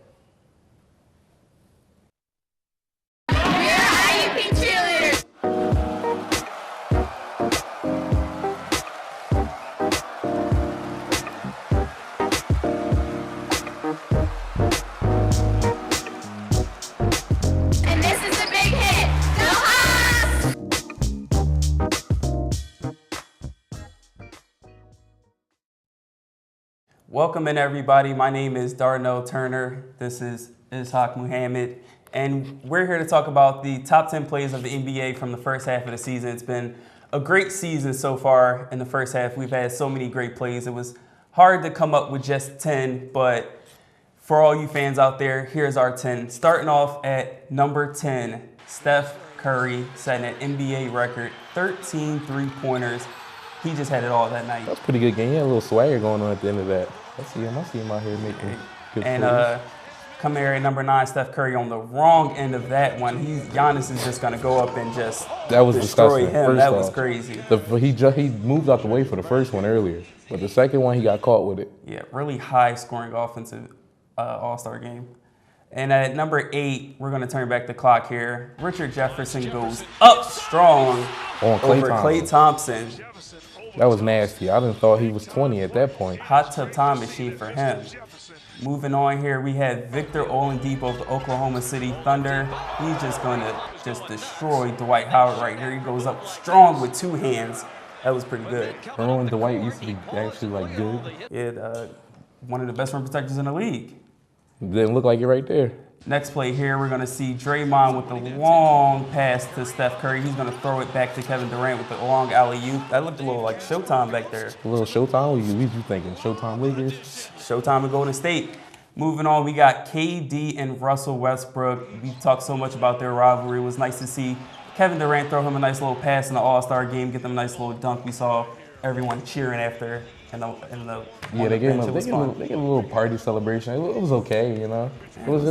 Welcome in, everybody. My name is Darnell Turner. This is Ishaq Muhammad, and we're here to talk about the top 10 plays of the NBA from the first half of the season. It's been a great season so far in the first half. We've had so many great plays. It was hard to come up with just 10, but for all you fans out there, here's our 10. Starting off at number 10, Steph Curry setting an NBA record, 13 three-pointers. He just had it all that night. That's a pretty good game. He had a little swagger going on at the end of that. I see him out here making good plays. And coming here at number 9, Steph Curry on the wrong end of that one. Giannis is just going to go up and just destroy him. That was crazy. He moved out the way for the first one earlier, but the second one he got caught with it. Yeah, really high scoring offensive All-Star game. And at number 8, we're going to turn back the clock here. Richard Jefferson goes up strong On over Klay Thompson. That was nasty. I didn't thought he was 20 at that point. Hot tub time machine for him. Moving on here, we had Victor Oladipo of the Oklahoma City Thunder. He's just going to destroy Dwight Howard right here. He goes up strong with 2 hands. That was pretty good. Remember when Dwight used to be actually like good? Yeah, one of the best rim protectors in the league. Didn't look like it right there. Next play here, we're going to see Draymond with the long pass to Steph Curry. He's going to throw it back to Kevin Durant with the long alley-oop. That looked a little like Showtime back there. A little Showtime? What you thinking? Showtime Lakers? Showtime in Golden State. Moving on, we got KD and Russell Westbrook. We talked so much about their rivalry. It was nice to see Kevin Durant throw him a nice little pass in the All-Star game, get them a nice little dunk. We saw everyone cheering after. Yeah, they gave him a little party celebration. It was okay, you know. It was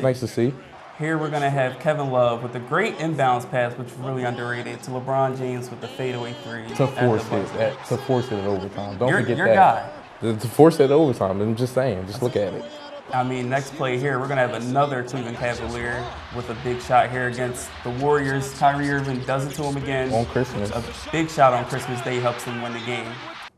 nice to see. Here we're gonna have Kevin Love with a great inbounds pass, which is really underrated, to LeBron James with the fadeaway 3. To force it at overtime. Don't forget your that. Guy. To force it at overtime. I'm just saying. Just look at it. I mean, next play here, we're gonna have another Cleveland Cavalier with a big shot here against the Warriors. Kyrie Irving does it to him again. On Christmas. A big shot on Christmas Day helps them win the game.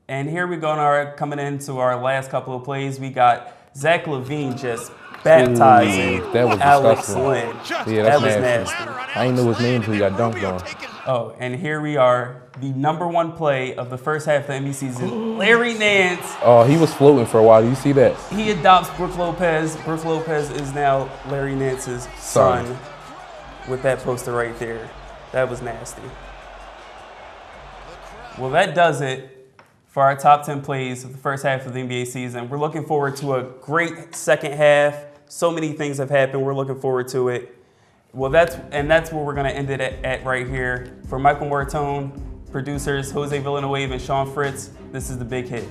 And here we go, coming into our last couple of plays, we got Zach LaVine just baptizing Alex Len. Yeah, that was nasty. I didn't know his name until he got dunked on. Oh, and here we are, the #1 play of the first half of the NBA season, Larry Nance. Oh, he was floating for a while. Do you see that? He adopts Brooke Lopez. Brooke Lopez is now Larry Nance's son with that poster right there. That was nasty. Well, that does it for our top 10 plays of the first half of the NBA season. We're looking forward to a great second half. So many things have happened. We're looking forward to it. Well, that's where we're going to end it at right here. For Michael Mortone, producers Jose Villanueva and Sean Fritz, this is The Big Hit.